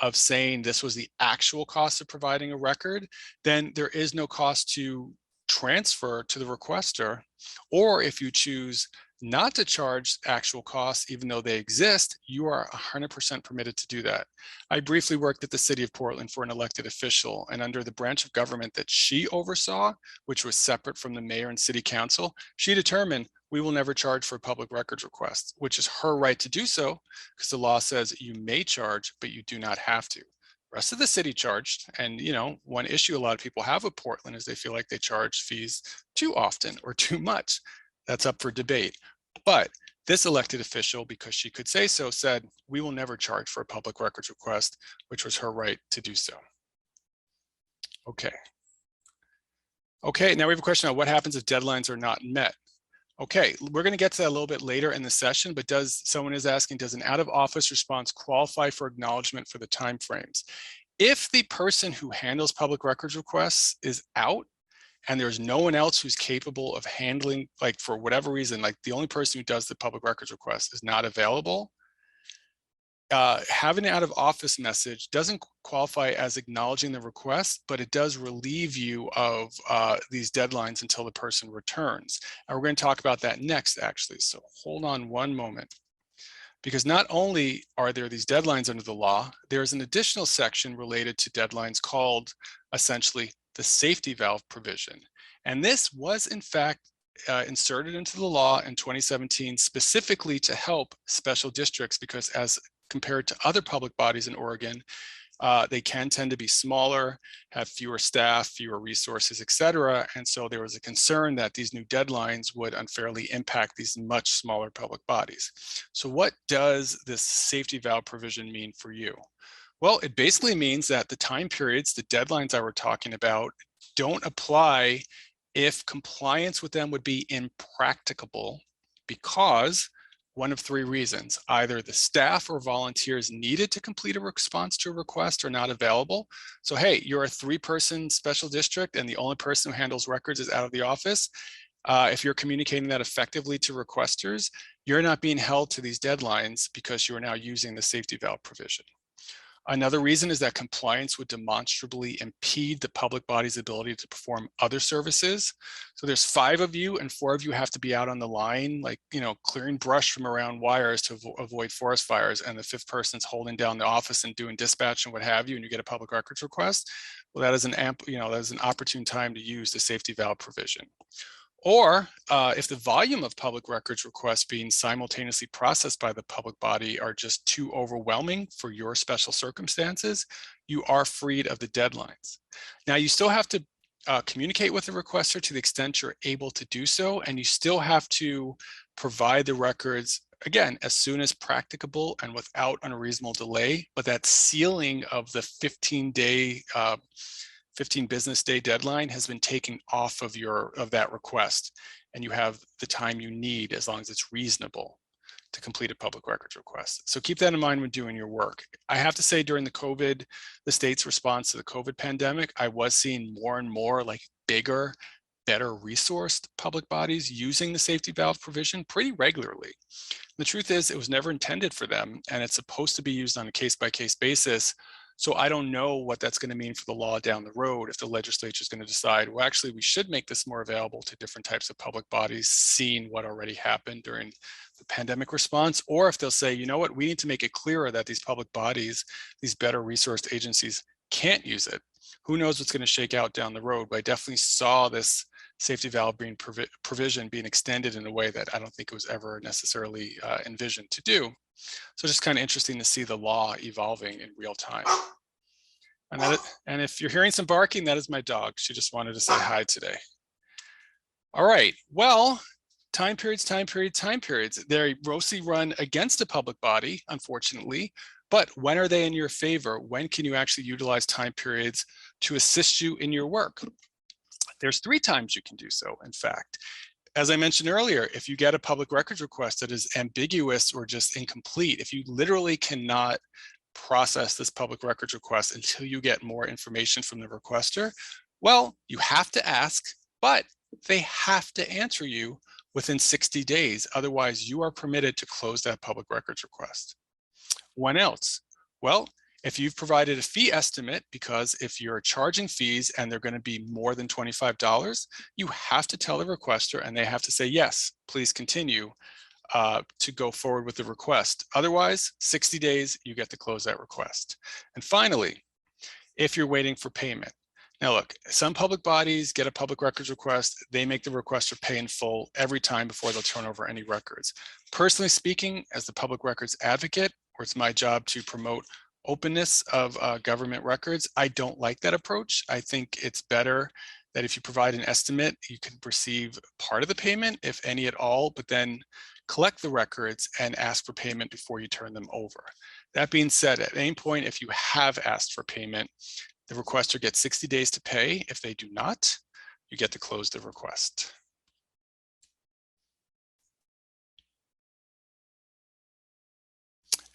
of saying this was the actual cost of providing a record, then there is no cost to transfer to the requester. Or if you choose not to charge actual costs, even though they exist, you are 100% permitted to do that. I briefly worked at the city of Portland for an elected official, and under the branch of government that she oversaw, which was separate from the mayor and city council, she determined we will never charge for public records requests, which is her right to do so, because the law says you may charge, but you do not have to. The rest of the city charged, and you know, one issue a lot of people have with Portland is they feel like they charge fees too often or too much. That's up for debate. But this elected official, because she could say so, said, we will never charge for a public records request, which was her right to do so. Okay. Okay, now we have a question on what happens if deadlines are not met. Okay, we're going to get to that a little bit later in the session, but someone is asking, does an out-of-office response qualify for acknowledgement for the timeframes? If the person who handles public records requests is out and there's no one else who's capable of handling, like for whatever reason, like the only person who does the public records request is not available, having an out-of-office message doesn't qualify as acknowledging the request, but it does relieve you of these deadlines until the person returns. And we're going to talk about that next, actually. So hold on one moment. Because not only are there these deadlines under the law, there's an additional section related to deadlines called essentially the safety valve provision. And this was in fact inserted into the law in 2017 specifically to help special districts, because as compared to other public bodies in Oregon, they can tend to be smaller, have fewer staff, fewer resources, et cetera. And so there was a concern that these new deadlines would unfairly impact these much smaller public bodies. So what does this safety valve provision mean for you? Well, it basically means that the time periods, the deadlines I were talking about, don't apply if compliance with them would be impracticable because one of three reasons: either the staff or volunteers needed to complete a response to a request are not available. So, hey, you're a 3-person special district and the only person who handles records is out of the office. If you're communicating that effectively to requesters, you're not being held to these deadlines because you are now using the safety valve provision. Another reason is that compliance would demonstrably impede the public body's ability to perform other services. So there's 5 of you and 4 of you have to be out on the line, like, you know, clearing brush from around wires to avoid forest fires, and the 5th person's holding down the office and doing dispatch and what have you, and you get a public records request. Well, that is that is an opportune time to use the safety valve provision. Or if the volume of public records requests being simultaneously processed by the public body are just too overwhelming for your special circumstances, you are freed of the deadlines. Now, you still have to communicate with the requester to the extent you're able to do so, and you still have to provide the records, again, as soon as practicable and without unreasonable delay. But that ceiling of the 15 business day deadline has been taken off of that request, and you have the time you need as long as it's reasonable to complete a public records request. So keep that in mind when doing your work. I have to say, during the state's response to the COVID pandemic, I was seeing more and more like bigger, better resourced public bodies using the safety valve provision pretty regularly. The truth is, it was never intended for them, and it's supposed to be used on a case-by-case basis. So I don't know what that's going to mean for the law down the road if the legislature is going to decide, well, actually, we should make this more available to different types of public bodies, seeing what already happened during the pandemic response, or if they'll say, you know what, we need to make it clearer that these public bodies, these better resourced agencies, can't use it. Who knows what's going to shake out down the road, but I definitely saw this safety valve provision being extended in a way that I don't think it was ever necessarily envisioned to do. So just kind of interesting to see the law evolving in real time. And if you're hearing some barking, that is my dog. She just wanted to say hi today. All right, well, time periods. They mostly run against a public body, unfortunately, but when are they in your favor? When can you actually utilize time periods to assist you in your work? There's 3 times you can do so, in fact. As I mentioned earlier, if you get a public records request that is ambiguous or just incomplete, if you literally cannot process this public records request until you get more information from the requester, well, you have to ask, but they have to answer you within 60 days. Otherwise, you are permitted to close that public records request. When else? Well, if you've provided a fee estimate, because if you're charging fees and they're going to be more than $25, you have to tell the requester and they have to say, yes, please continue to go forward with the request. Otherwise, 60 days, you get to close that request. And finally, if you're waiting for payment. Now look, some public bodies get a public records request, they make the requester pay in full every time before they'll turn over any records. Personally speaking, as the public records advocate, where it's my job to promote openness of government records, I don't like that approach. I think it's better that if you provide an estimate, you can receive part of the payment, if any at all, but then collect the records and ask for payment before you turn them over. That being said, at any point, if you have asked for payment, the requester gets 60 days to pay. If they do not, you get to close the request.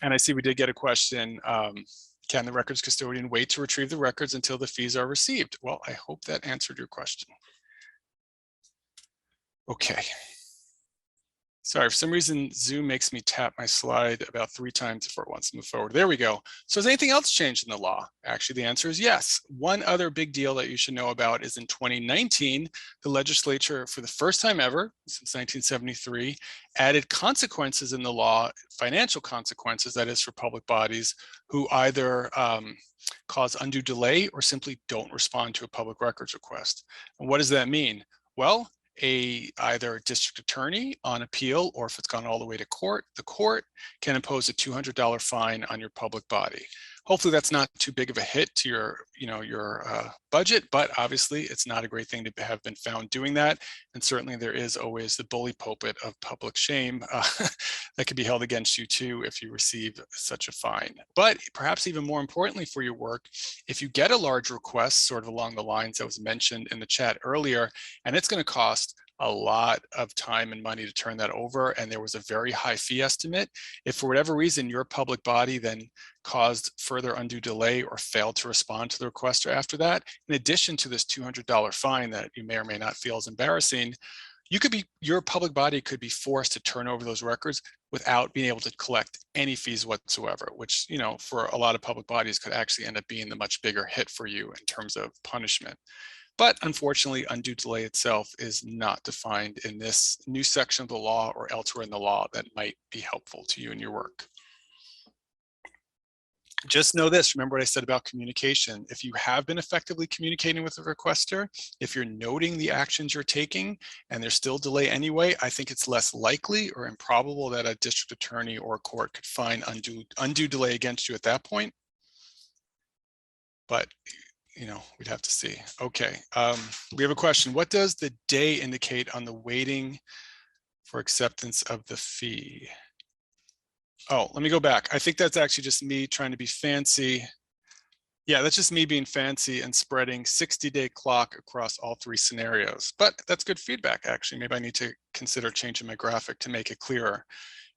And I see we did get a question, can the records custodian wait to retrieve the records until the fees are received? Well, I hope that answered your question. Okay. Sorry, for some reason, Zoom makes me tap my slide about 3 times before it wants to move forward. There we go. So has anything else changed in the law? Actually, the answer is yes. One other big deal that you should know about is in 2019, the legislature, for the first time ever, since 1973, added consequences in the law, financial consequences, that is for public bodies, who either cause undue delay or simply don't respond to a public records request. And what does that mean? Well, either a district attorney on appeal, or if it's gone all the way to court, the court can impose a $200 fine on your public body. Hopefully that's not too big of a hit to your budget, but obviously it's not a great thing to have been found doing that. And certainly there is always the bully pulpit of public shame that can be held against you too if you receive such a fine. But perhaps even more importantly for your work, if you get a large request sort of along the lines that was mentioned in the chat earlier, and it's going to cost a lot of time and money to turn that over, and there was a very high fee estimate, if for whatever reason your public body then caused further undue delay or failed to respond to the requester after that, in addition to this $200 fine that you may or may not feel is embarrassing, your public body could be forced to turn over those records without being able to collect any fees whatsoever, which, for a lot of public bodies could actually end up being the much bigger hit for you in terms of punishment. But unfortunately, undue delay itself is not defined in this new section of the law or elsewhere in the law that might be helpful to you in your work. Just know this, remember what I said about communication. If you have been effectively communicating with the requester, if you're noting the actions you're taking and there's still delay anyway, I think it's less likely or improbable that a district attorney or a court could find undue delay against you at that point. But we'd have to see. Okay, we have a question. What does the day indicate on the waiting for acceptance of the fee? Oh, let me go back. I think that's actually just me trying to be fancy. Yeah, that's just me being fancy and spreading 60-day clock across all three scenarios. But that's good feedback, actually. Maybe I need to consider changing my graphic to make it clearer.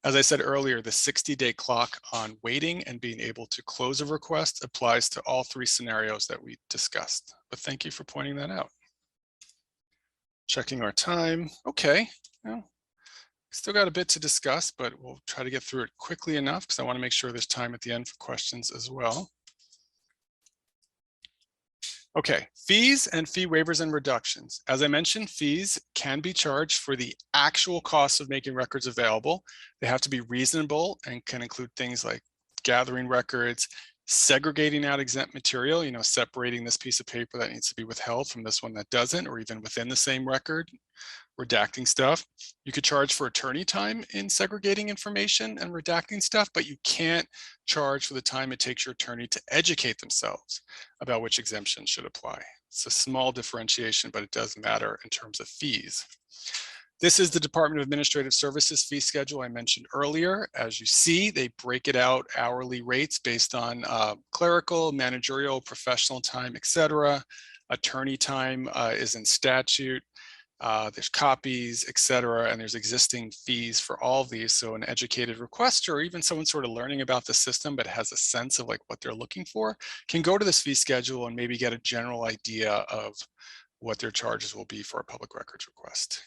As I said earlier, the 60-day clock on waiting and being able to close a request applies to all three scenarios that we discussed. But thank you for pointing that out. Checking our time. Okay, well, still got a bit to discuss, but we'll try to get through it quickly enough because I want to make sure there's time at the end for questions as well. Okay, fees and fee waivers and reductions. As I mentioned, fees can be charged for the actual cost of making records available. They have to be reasonable and can include things like gathering records, segregating out exempt material, separating this piece of paper that needs to be withheld from this one that doesn't, or even within the same record, redacting stuff. You could charge for attorney time in segregating information and redacting stuff, but you can't charge for the time it takes your attorney to educate themselves about which exemptions should apply. It's a small differentiation, but it does matter in terms of fees. This is the Department of Administrative Services fee schedule I mentioned earlier. As you see, they break it out hourly rates based on clerical, managerial, professional time, etc. Attorney time is in statute. There's copies, etc., and there's existing fees for all of these. So an educated requester, or even someone sort of learning about the system but has a sense of like what they're looking for, can go to this fee schedule and maybe get a general idea of what their charges will be for a public records request.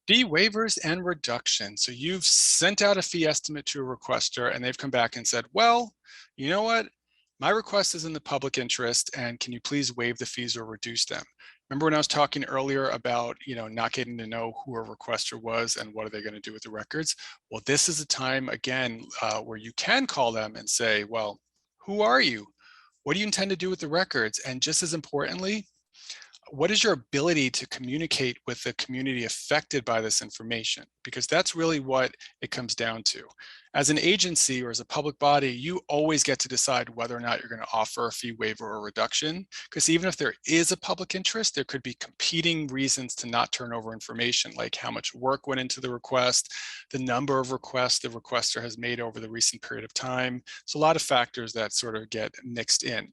Fee waivers and reductions. So you've sent out a fee estimate to a requester and they've come back and said, well, you know what? My request is in the public interest and can you please waive the fees or reduce them? Remember when I was talking earlier about, not getting to know who a requester was and what are they going to do with the records? Well, this is a time, again, where you can call them and say, well, who are you? What do you intend to do with the records? And just as importantly, what is your ability to communicate with the community affected by this information? Because that's really what it comes down to. As an agency or as a public body, you always get to decide whether or not you're going to offer a fee waiver or reduction. Because even if there is a public interest, there could be competing reasons to not turn over information, like how much work went into the request, the number of requests the requester has made over the recent period of time. So a lot of factors that sort of get mixed in.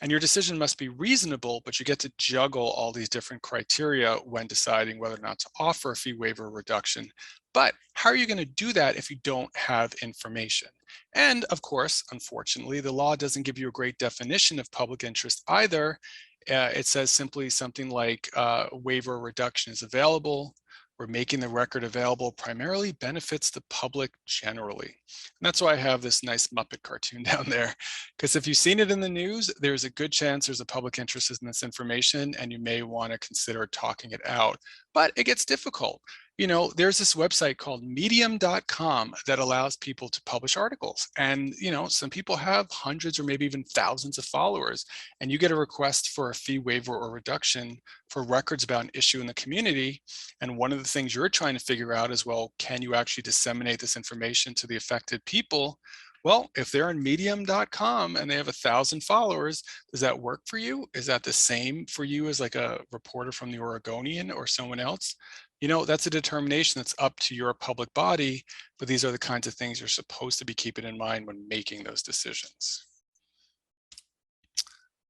And your decision must be reasonable, but you get to juggle all these different criteria when deciding whether or not to offer a fee waiver or reduction. But how are you going to do that if you don't have information? And of course, unfortunately, the law doesn't give you a great definition of public interest either. It says simply something like waiver or reduction is available, or making the record available primarily benefits the public generally. And that's why I have this nice Muppet cartoon down there, because if you've seen it in the news, there's a good chance there's a public interest in this information and you may want to consider talking it out. But it gets difficult. There's this website called medium.com that allows people to publish articles. And, some people have hundreds or maybe even thousands of followers, and you get a request for a fee waiver or reduction for records about an issue in the community. And one of the things you're trying to figure out is, well, can you actually disseminate this information to the affected people? Well, if they're on medium.com and they have 1,000 followers, does that work for you? Is that the same for you as like a reporter from the Oregonian or someone else? That's a determination that's up to your public body, but these are the kinds of things you're supposed to be keeping in mind when making those decisions.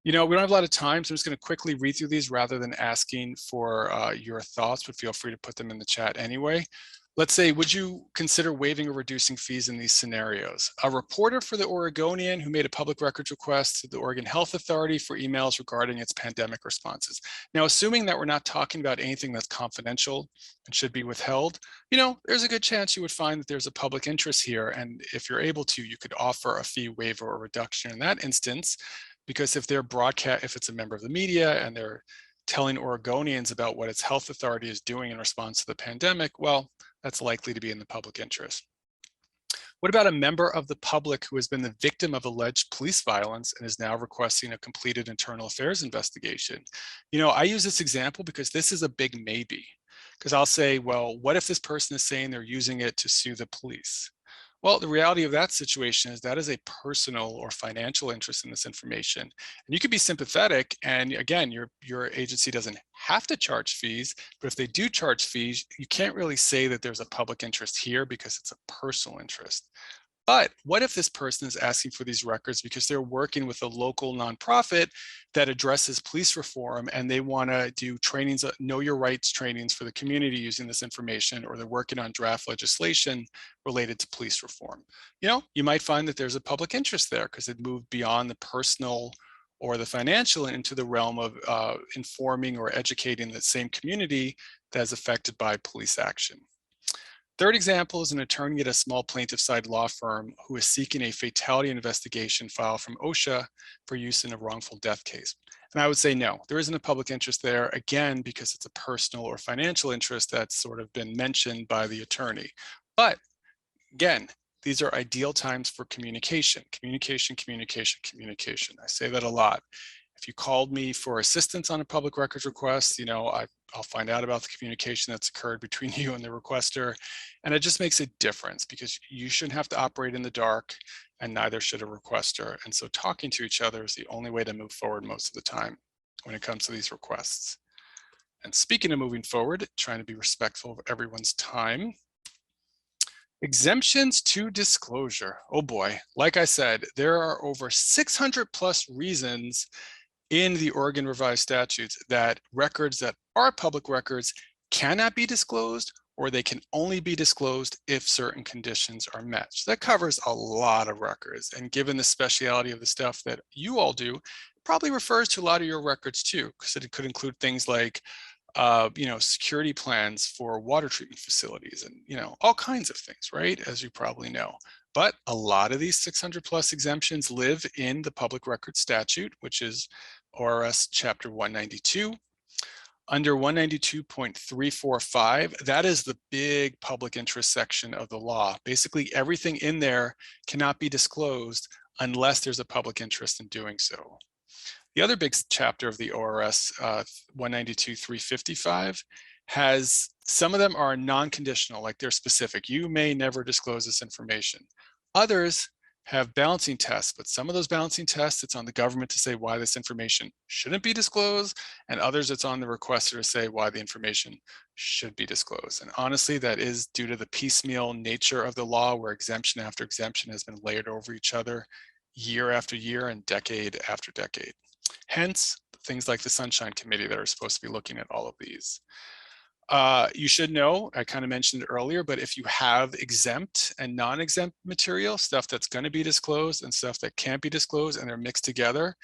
We don't have a lot of time, so I'm just going to quickly read through these rather than asking for your thoughts, but feel free to put them in the chat anyway. Let's say, would you consider waiving or reducing fees in these scenarios? A reporter for the Oregonian who made a public records request to the Oregon Health Authority for emails regarding its pandemic responses. Now, assuming that we're not talking about anything that's confidential and should be withheld, there's a good chance you would find that there's a public interest here. And if you're able to, you could offer a fee waiver or reduction in that instance, because if it's a member of the media and they're telling Oregonians about what its health authority is doing in response to the pandemic, well, that's likely to be in the public interest. What about a member of the public who has been the victim of alleged police violence and is now requesting a completed internal affairs investigation? I use this example because this is a big maybe, because I'll say, well, what if this person is saying they're using it to sue the police? Well, the reality of that situation is that is a personal or financial interest in this information. And you could be sympathetic, and again, your agency doesn't have to charge fees, but if they do charge fees, you can't really say that there's a public interest here because it's a personal interest. But what if this person is asking for these records because they're working with a local nonprofit that addresses police reform and they want to do trainings, know your rights trainings for the community using this information, or they're working on draft legislation related to police reform? You might find that there's a public interest there because it moved beyond the personal or the financial into the realm of informing or educating the same community that is affected by police action. Third example is an attorney at a small plaintiff side law firm who is seeking a fatality investigation file from OSHA for use in a wrongful death case. And I would say no, there isn't a public interest there, again, because it's a personal or financial interest that's sort of been mentioned by the attorney. But again, these are ideal times for communication, communication, communication, communication. I say that a lot. If you called me for assistance on a public records request, I'll find out about the communication that's occurred between you and the requester. And it just makes a difference because you shouldn't have to operate in the dark, and neither should a requester. And so talking to each other is the only way to move forward most of the time when it comes to these requests. And speaking of moving forward, trying to be respectful of everyone's time. Exemptions to disclosure. Oh boy, like I said, there are over 600 plus reasons in the Oregon Revised Statutes that records that are public records cannot be disclosed, or they can only be disclosed if certain conditions are met. So that covers a lot of records. And given the speciality of the stuff that you all do, it probably refers to a lot of your records too, because it could include things like security plans for water treatment facilities and, all kinds of things, right? As you probably know. But a lot of these 600 plus exemptions live in the public record statute, which is ORS chapter 192. Under 192.345, that is the big public interest section of the law. Basically, everything in there cannot be disclosed unless there's a public interest in doing so. The other big chapter of the ORS 192.355 has, some of them are non-conditional, like they're specific. You may never disclose this information. Others have balancing tests, but some of those balancing tests, it's on the government to say why this information shouldn't be disclosed, and others it's on the requester to say why the information should be disclosed. And honestly, that is due to the piecemeal nature of the law, where exemption after exemption has been layered over each other year after year and decade after decade. Hence, things like the Sunshine Committee that are supposed to be looking at all of these. You should know, I kind of mentioned it earlier, but if you have exempt and non-exempt material, stuff that's going to be disclosed and stuff that can't be disclosed, and they're mixed together,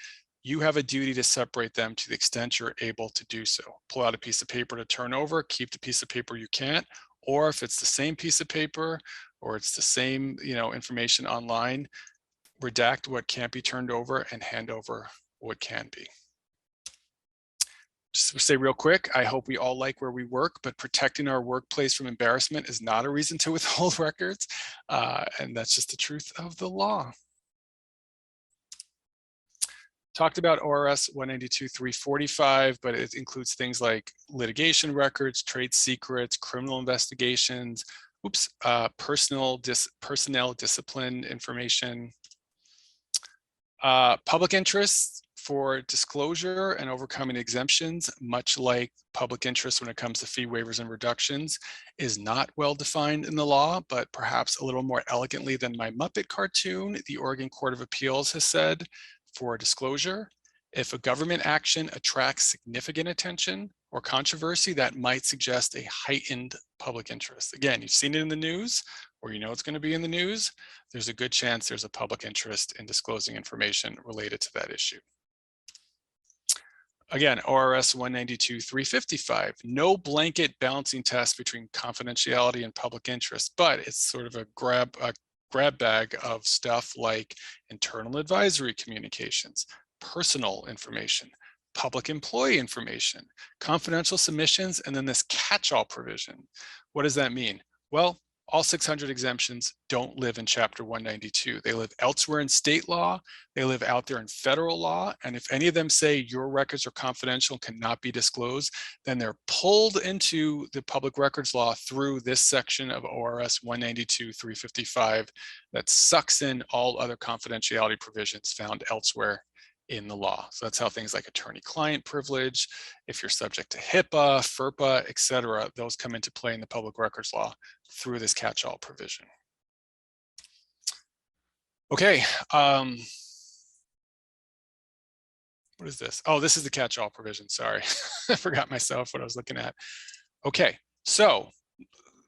you have a duty to separate them to the extent you're able to do so. Pull out a piece of paper to turn over, keep the piece of paper you can't, or if it's the same piece of paper or it's the same information online, redact what can't be turned over and hand over what can be. Just to say real quick, I hope we all like where we work, but protecting our workplace from embarrassment is not a reason to withhold records. And that's just the truth of the law. Talked about ORS 192.345, but it includes things like litigation records, trade secrets, criminal investigations, personnel discipline information, public interests for disclosure and overcoming exemptions, much like public interest when it comes to fee waivers and reductions, is not well defined in the law, but perhaps a little more elegantly than my Muppet cartoon, the Oregon Court of Appeals has said for disclosure, if a government action attracts significant attention or controversy, that might suggest a heightened public interest. Again, you've seen it in the news, or it's going to be in the news, there's a good chance there's a public interest in disclosing information related to that issue. Again, ORS 192.355, no blanket balancing test between confidentiality and public interest, but it's sort of a grab bag of stuff like internal advisory communications, personal information, public employee information, confidential submissions, and then this catch-all provision. What does that mean? Well, all 600 exemptions don't live in Chapter 192. They live elsewhere in state law. They live out there in federal law. And if any of them say your records are confidential and cannot be disclosed, then they're pulled into the public records law through this section of ORS 192.355 that sucks in all other confidentiality provisions found elsewhere in the law. So that's how things like attorney-client privilege, if you're subject to HIPAA, FERPA, et cetera, those come into play in the public records law through this catch-all provision. Okay, what is this? Oh, this is the catch-all provision, sorry. I forgot myself what I was looking at. Okay, so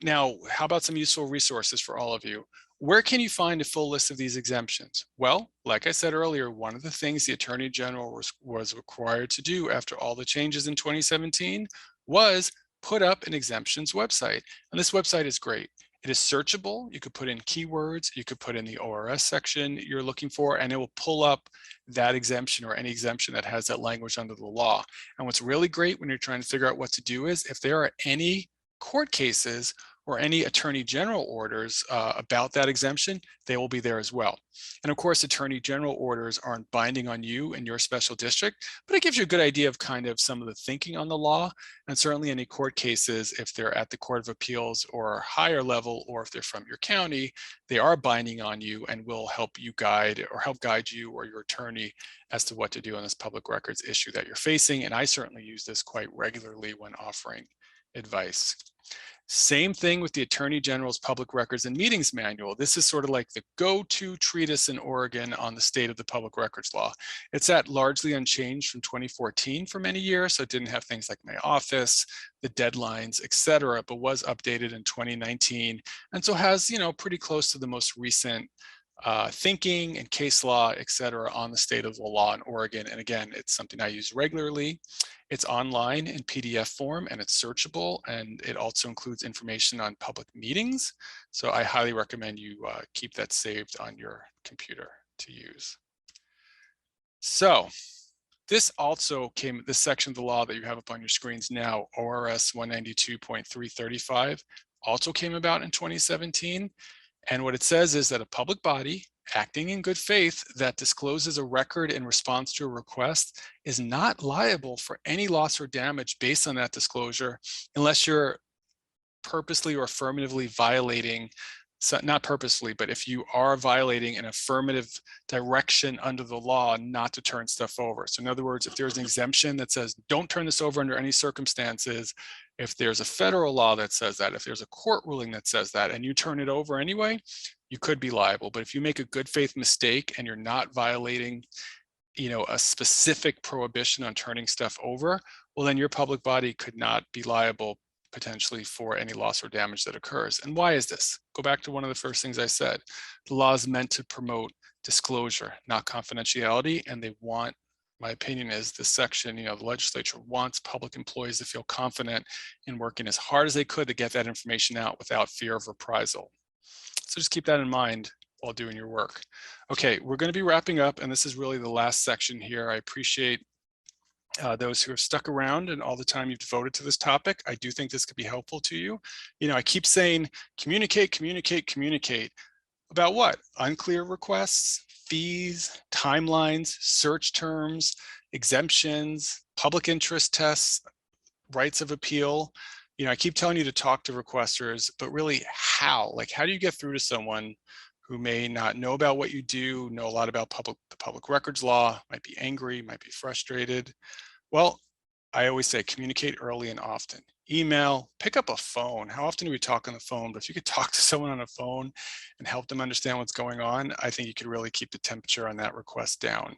now how about some useful resources for all of you? Where can you find a full list of these exemptions? Well, like I said earlier, one of the things the Attorney General was required to do after all the changes in 2017 was put up an exemptions website. And this website is great. It is searchable. You could put in keywords, you could put in the ORS section you're looking for, and it will pull up that exemption or any exemption that has that language under the law. And what's really great when you're trying to figure out what to do is if there are any court cases or any attorney general orders about that exemption, they will be there as well. And of course, attorney general orders aren't binding on you in your special district, but it gives you a good idea of kind of some of the thinking on the law. And certainly any court cases, if they're at the Court of Appeals or higher level, or if they're from your county, they are binding on you and will help you guide or help guide you or your attorney as to what to do on this public records issue that you're facing. And I certainly use this quite regularly when offering advice. Same thing with the Attorney General's Public Records and Meetings Manual. This is sort of like the go-to treatise in Oregon on the state of the public records law. It's at largely unchanged from 2014 for many years, so it didn't have things like my office, the deadlines, etc., but was updated in 2019, and so has, you know, pretty close to the most recent thinking and case law, et cetera, on the state of the law in Oregon. And again, it's something I use regularly. It's online in PDF form and it's searchable, and it also includes information on public meetings. So I highly recommend you keep that saved on your computer to use. So this also came, this section of the law that you have up on your screens now, ORS 192.335, also came about in 2017. And what it says is that a public body acting in good faith that discloses a record in response to a request is not liable for any loss or damage based on that disclosure unless you're purposely or affirmatively violating, so not purposely, but if you are violating an affirmative direction under the law not to turn stuff over. So in other words, if there's an exemption that says don't turn this over under any circumstances, if there's a federal law that says that, if there's a court ruling that says that, and you turn it over anyway, you could be liable. But if you make a good faith mistake and you're not violating, you know, a specific prohibition on turning stuff over, well, then your public body could not be liable potentially for any loss or damage that occurs. And why is this? Go back to one of the first things I said. The law is meant to promote disclosure, not confidentiality, and they want, my opinion is this section, you know, the legislature wants public employees to feel confident in working as hard as they could to get that information out without fear of reprisal. So just keep that in mind while doing your work. Okay, we're going to be wrapping up, and this is really the last section here. I appreciate those who have stuck around and all the time you've devoted to this topic. I do think this could be helpful to you. You know, I keep saying communicate, communicate, communicate. About what? Unclear requests, fees, timelines, search terms, exemptions, public interest tests, rights of appeal. You know, I keep telling you to talk to requesters, but really how? Like, how do you get through to someone who may not know about what you do, know a lot about the public records law, might be angry, might be frustrated? Well, I always say communicate early and often. Email, pick up a phone. How often do we talk on the phone? But if you could talk to someone on a phone and help them understand what's going on, I think you could really keep the temperature on that request down.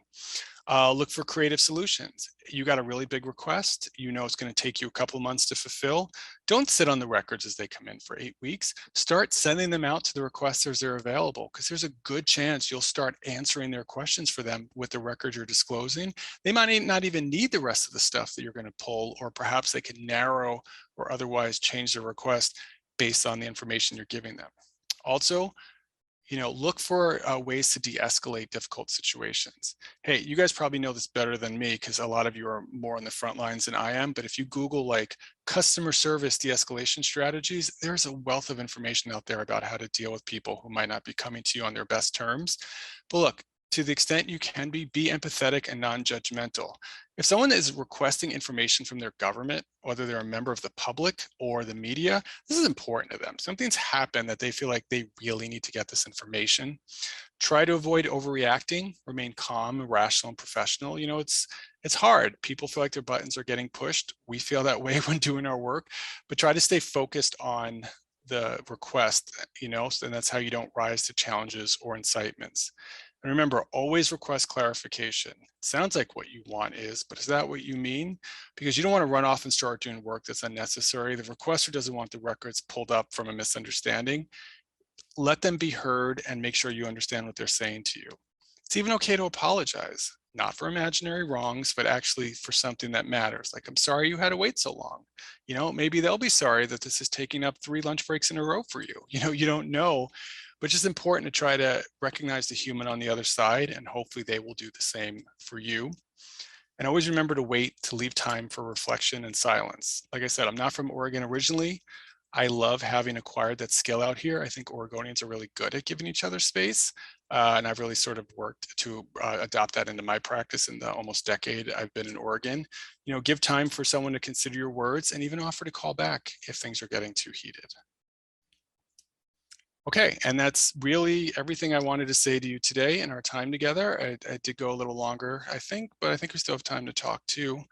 Look for creative solutions. You got a really big request, you know it's going to take you a couple of months to fulfill. Don't sit on the records as they come in for 8 weeks. Start sending them out to the requesters that are available, because there's a good chance you'll start answering their questions for them with the record you're disclosing. They might not even need the rest of the stuff that you're going to pull, or perhaps they can narrow or otherwise change their request based on the information you're giving them. Also, Look for ways to de-escalate difficult situations. Hey, you guys probably know this better than me because a lot of you are more on the front lines than I am, but if you Google like customer service de-escalation strategies, there's a wealth of information out there about how to deal with people who might not be coming to you on their best terms. But look, to the extent you can be empathetic and non-judgmental. If someone is requesting information from their government, whether they're a member of the public or the media, this is important to them. Something's happened that they feel like they really need to get this information. Try to avoid overreacting, remain calm, rational, and professional. It's hard. People feel like their buttons are getting pushed. We feel that way when doing our work, but try to stay focused on the request, and that's how you don't rise to challenges or incitements. And remember, always request clarification. Sounds like what you want is, but is that what you mean? Because you don't want to run off and start doing work that's unnecessary. The requester doesn't want the records pulled up from a misunderstanding. Let them be heard and make sure you understand what they're saying to you. It's even okay to apologize, not for imaginary wrongs, but actually for something that matters. Like, I'm sorry you had to wait so long. Maybe they'll be sorry that this is taking up 3 lunch breaks in a row for you. You don't know. But it's just important to try to recognize the human on the other side, and hopefully they will do the same for you. And always remember to wait, to leave time for reflection and silence. Like I said, I'm not from Oregon originally. I love having acquired that skill out here. I think Oregonians are really good at giving each other space. And I've really sort of worked to adopt that into my practice in the almost decade I've been in Oregon. Give time for someone to consider your words and even offer to call back if things are getting too heated. Okay, and that's really everything I wanted to say to you today in our time together. I did go a little longer, I think, but I think we still have time to talk too.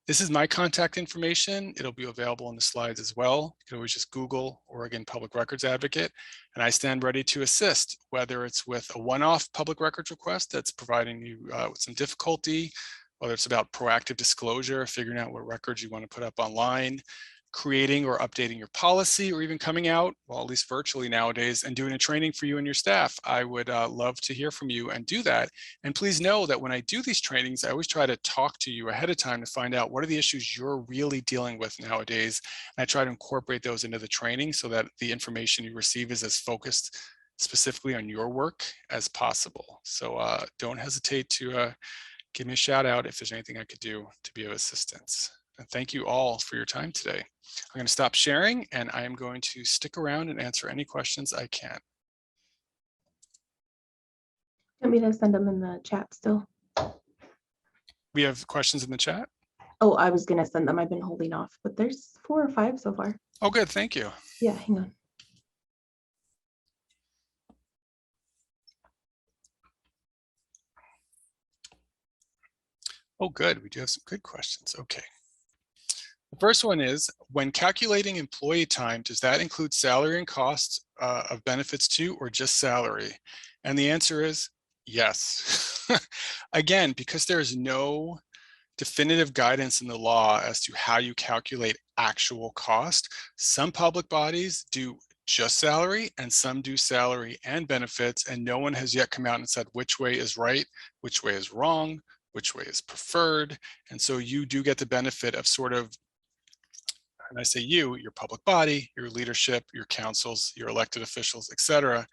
This is my contact information. It'll be available in the slides as well. You can always just Google Oregon Public Records Advocate, and I stand ready to assist, whether it's with a one-off public records request that's providing you with some difficulty, whether it's about proactive disclosure, figuring out what records you want to put up online, creating or updating your policy, or even coming out, well, at least virtually nowadays, and doing a training for you and your staff. I would love to hear from you and do that. And please know that when I do these trainings, I always try to talk to you ahead of time to find out what are the issues you're really dealing with nowadays. And I try to incorporate those into the training so that the information you receive is as focused specifically on your work as possible. So don't hesitate to give me a shout out if there's anything I could do to be of assistance. And thank you all for your time today. I'm going to stop sharing, and I am going to stick around and answer any questions I can. Want me to send them in the chat still? We have questions in the chat? Oh, I was going to send them. I've been holding off, but there's 4 or 5 so far. Oh, good. Thank you. Yeah, hang on. Oh, good. We do have some good questions. Okay. The first one is, when calculating employee time, does that include salary and costs of benefits too, or just salary? And the answer is yes. Again, because there is no definitive guidance in the law as to how you calculate actual cost, some public bodies do just salary and some do salary and benefits, and no one has yet come out and said which way is right, which way is wrong, which way is preferred. And so you do get the benefit of sort of, and I say you, your public body, your leadership, your councils, your elected officials, et cetera,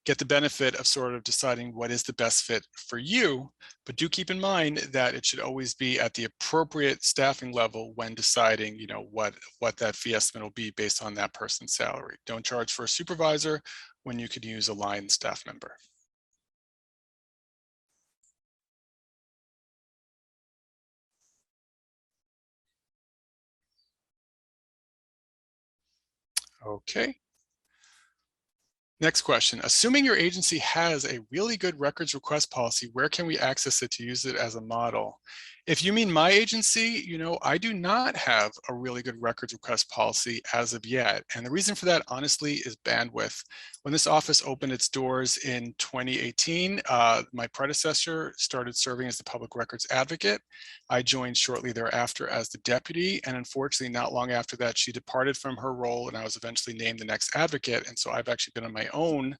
get the benefit of sort of deciding what is the best fit for you. But do keep in mind that it should always be at the appropriate staffing level when deciding, what that fee estimate will be based on that person's salary. Don't charge for a supervisor when you could use a line staff member. Okay. Next question. Assuming your agency has a really good records request policy, where can we access it to use it as a model? If you mean my agency, I do not have a really good records request policy as of yet. And the reason for that, honestly, is bandwidth. When this office opened its doors in 2018, my predecessor started serving as the public records advocate. I joined shortly thereafter as the deputy. And unfortunately, not long after that, she departed from her role and I was eventually named the next advocate. And so I've actually been on my own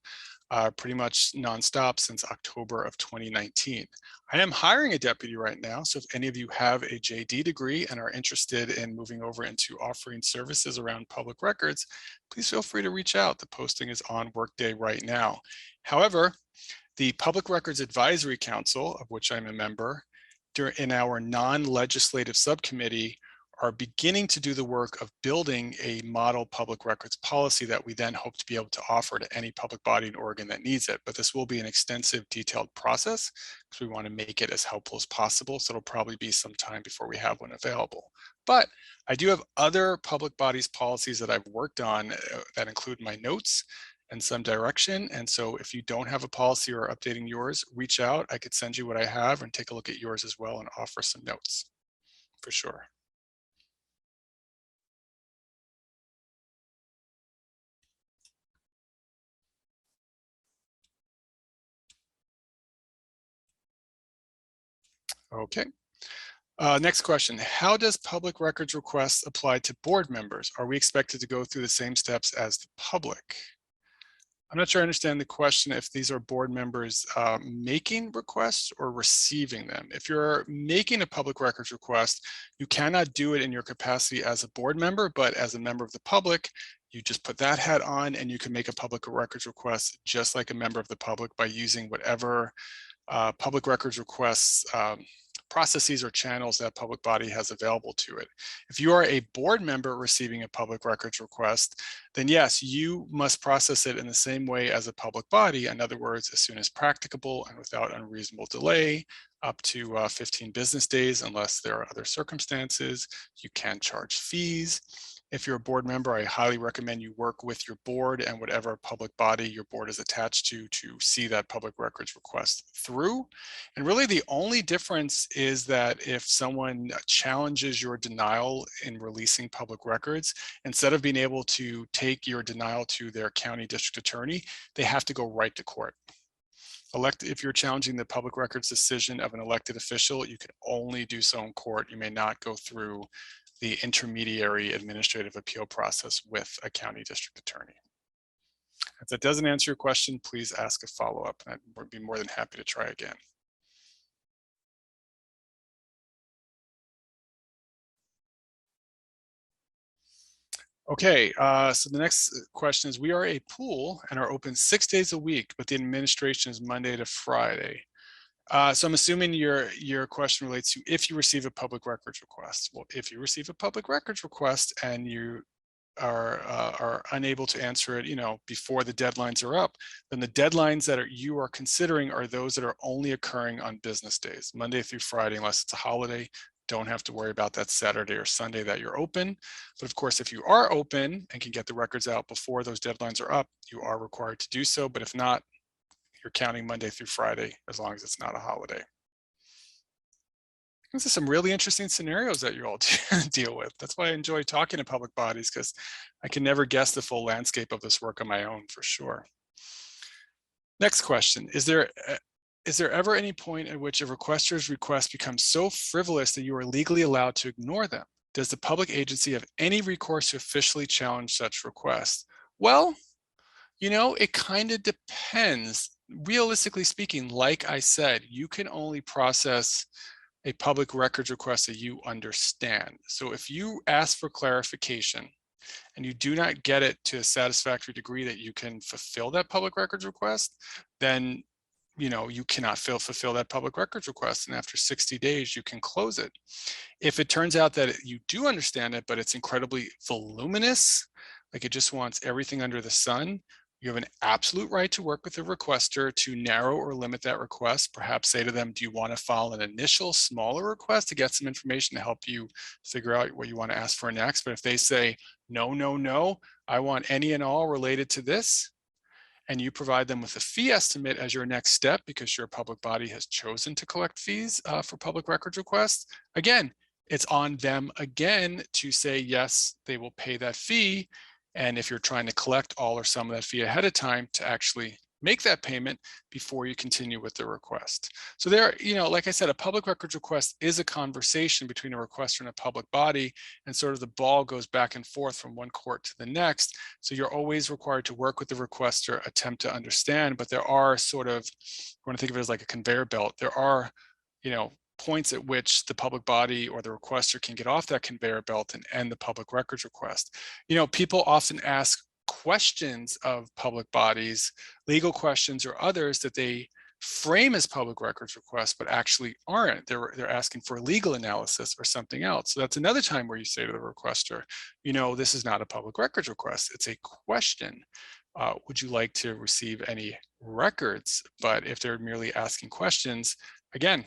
pretty much nonstop since October of 2019. I am hiring a deputy right now, so if any of you have a JD degree and are interested in moving over into offering services around public records, please feel free to reach out. The posting is on Workday right now. However, the Public Records Advisory Council, of which I'm a member, in our non-legislative subcommittee, are beginning to do the work of building a model public records policy that we then hope to be able to offer to any public body in Oregon that needs it. But this will be an extensive, detailed process because we want to make it as helpful as possible. So it'll probably be some time before we have one available. But I do have other public bodies policies that I've worked on that include my notes and some direction. And so if you don't have a policy or updating yours, reach out. I could send you what I have and take a look at yours as well and offer some notes for sure. Okay. Next question. How does public records requests apply to board members? Are we expected to go through the same steps as the public? I'm not sure I understand the question if these are board members making requests or receiving them. If you're making a public records request, you cannot do it in your capacity as a board member, but as a member of the public, you just put that hat on and you can make a public records request just like a member of the public by using whatever public records requests processes or channels that public body has available to it. If you are a board member receiving a public records request, then yes, you must process it in the same way as a public body. In other words, as soon as practicable and without unreasonable delay, up to 15 business days, unless there are other circumstances. You can charge fees. If you're a board member, I highly recommend you work with your board and whatever public body your board is attached to see that public records request through. And really the only difference is that if someone challenges your denial in releasing public records, instead of being able to take your denial to their county district attorney, they have to go right to court. If you're challenging the public records decision of an elected official, you can only do so in court. You may not go through the intermediary administrative appeal process with a county district attorney. If that doesn't answer your question, please ask a follow-up, and I would be more than happy to try again. Okay, so the next question is, we are a pool and are open 6 days a week, but the administration is Monday to Friday. So I'm assuming your question relates to if you receive a public records request. Well, if you receive a public records request and you are unable to answer it, before the deadlines are up, then the deadlines that you are considering are those that are only occurring on business days, Monday through Friday, unless it's a holiday. Don't have to worry about that Saturday or Sunday that you're open. But of course, if you are open and can get the records out before those deadlines are up, you are required to do so. But if not, you're counting Monday through Friday, as long as it's not a holiday. These are some really interesting scenarios that you all deal with. That's why I enjoy talking to public bodies, because I can never guess the full landscape of this work on my own, for sure. Next question, is there ever any point at which a requester's request becomes so frivolous that you are legally allowed to ignore them? Does the public agency have any recourse to officially challenge such requests? Well, it kind of depends. Realistically speaking, like I said, you can only process a public records request that you understand. So if you ask for clarification and you do not get it to a satisfactory degree that you can fulfill that public records request, then you cannot fulfill that public records request, and after 60 days you can close it. If it turns out that you do understand it, but it's incredibly voluminous, like it just wants everything under the sun, you have an absolute right to work with the requester to narrow or limit that request. Perhaps say to them, do you want to file an initial smaller request to get some information to help you figure out what you want to ask for next? But if they say, no, I want any and all related to this, and you provide them with a fee estimate as your next step because your public body has chosen to collect fees for public records requests, again, it's on them again to say, yes, they will pay that fee. And if you're trying to collect all or some of that fee ahead of time, to actually make that payment before you continue with the request. So there, like I said, a public records request is a conversation between a requester and a public body, and sort of the ball goes back and forth from one court to the next. So you're always required to work with the requester, attempt to understand, but there are sort of, I want to think of it as like a conveyor belt. There are, points at which the public body or the requester can get off that conveyor belt and end the public records request. People often ask questions of public bodies, legal questions or others that they frame as public records requests, but actually aren't. They're asking for legal analysis or something else. So that's another time where you say to the requester, this is not a public records request, it's a question. Would you like to receive any records? But if they're merely asking questions, again,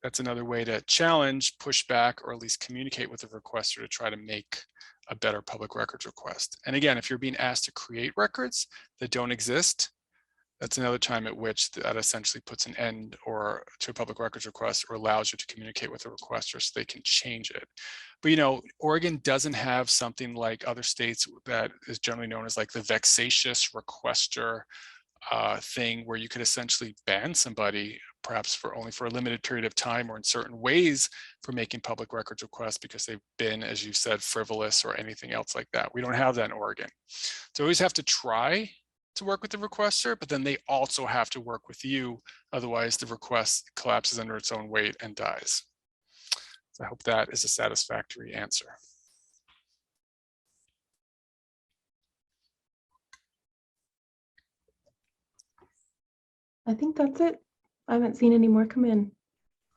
that's another way to challenge, push back, or at least communicate with the requester to try to make a better public records request. And again, if you're being asked to create records that don't exist, that's another time at which that essentially puts an end to a public records request, or allows you to communicate with the requester so they can change it. But Oregon doesn't have something like other states that is generally known as like the vexatious requester thing, where you could essentially ban somebody perhaps only for a limited period of time or in certain ways for making public records requests because they've been, as you said, frivolous or anything else like that. We don't have that in Oregon. So you always have to try to work with the requester, but then they also have to work with you. Otherwise, the request collapses under its own weight and dies. So I hope that is a satisfactory answer. I think that's it. I haven't seen any more come in.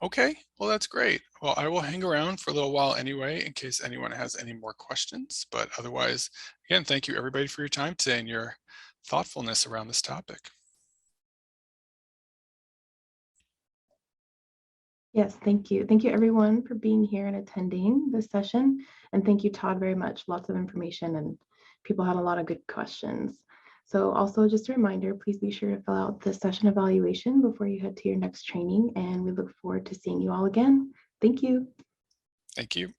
Okay, well, that's great. Well, I will hang around for a little while anyway, in case anyone has any more questions. But otherwise, again, thank you everybody for your time today and your thoughtfulness around this topic. Yes, thank you. Thank you everyone for being here and attending this session. And thank you, Todd, very much. Lots of information and people had a lot of good questions. So also just a reminder, please be sure to fill out the session evaluation before you head to your next training. And we look forward to seeing you all again. Thank you. Thank you.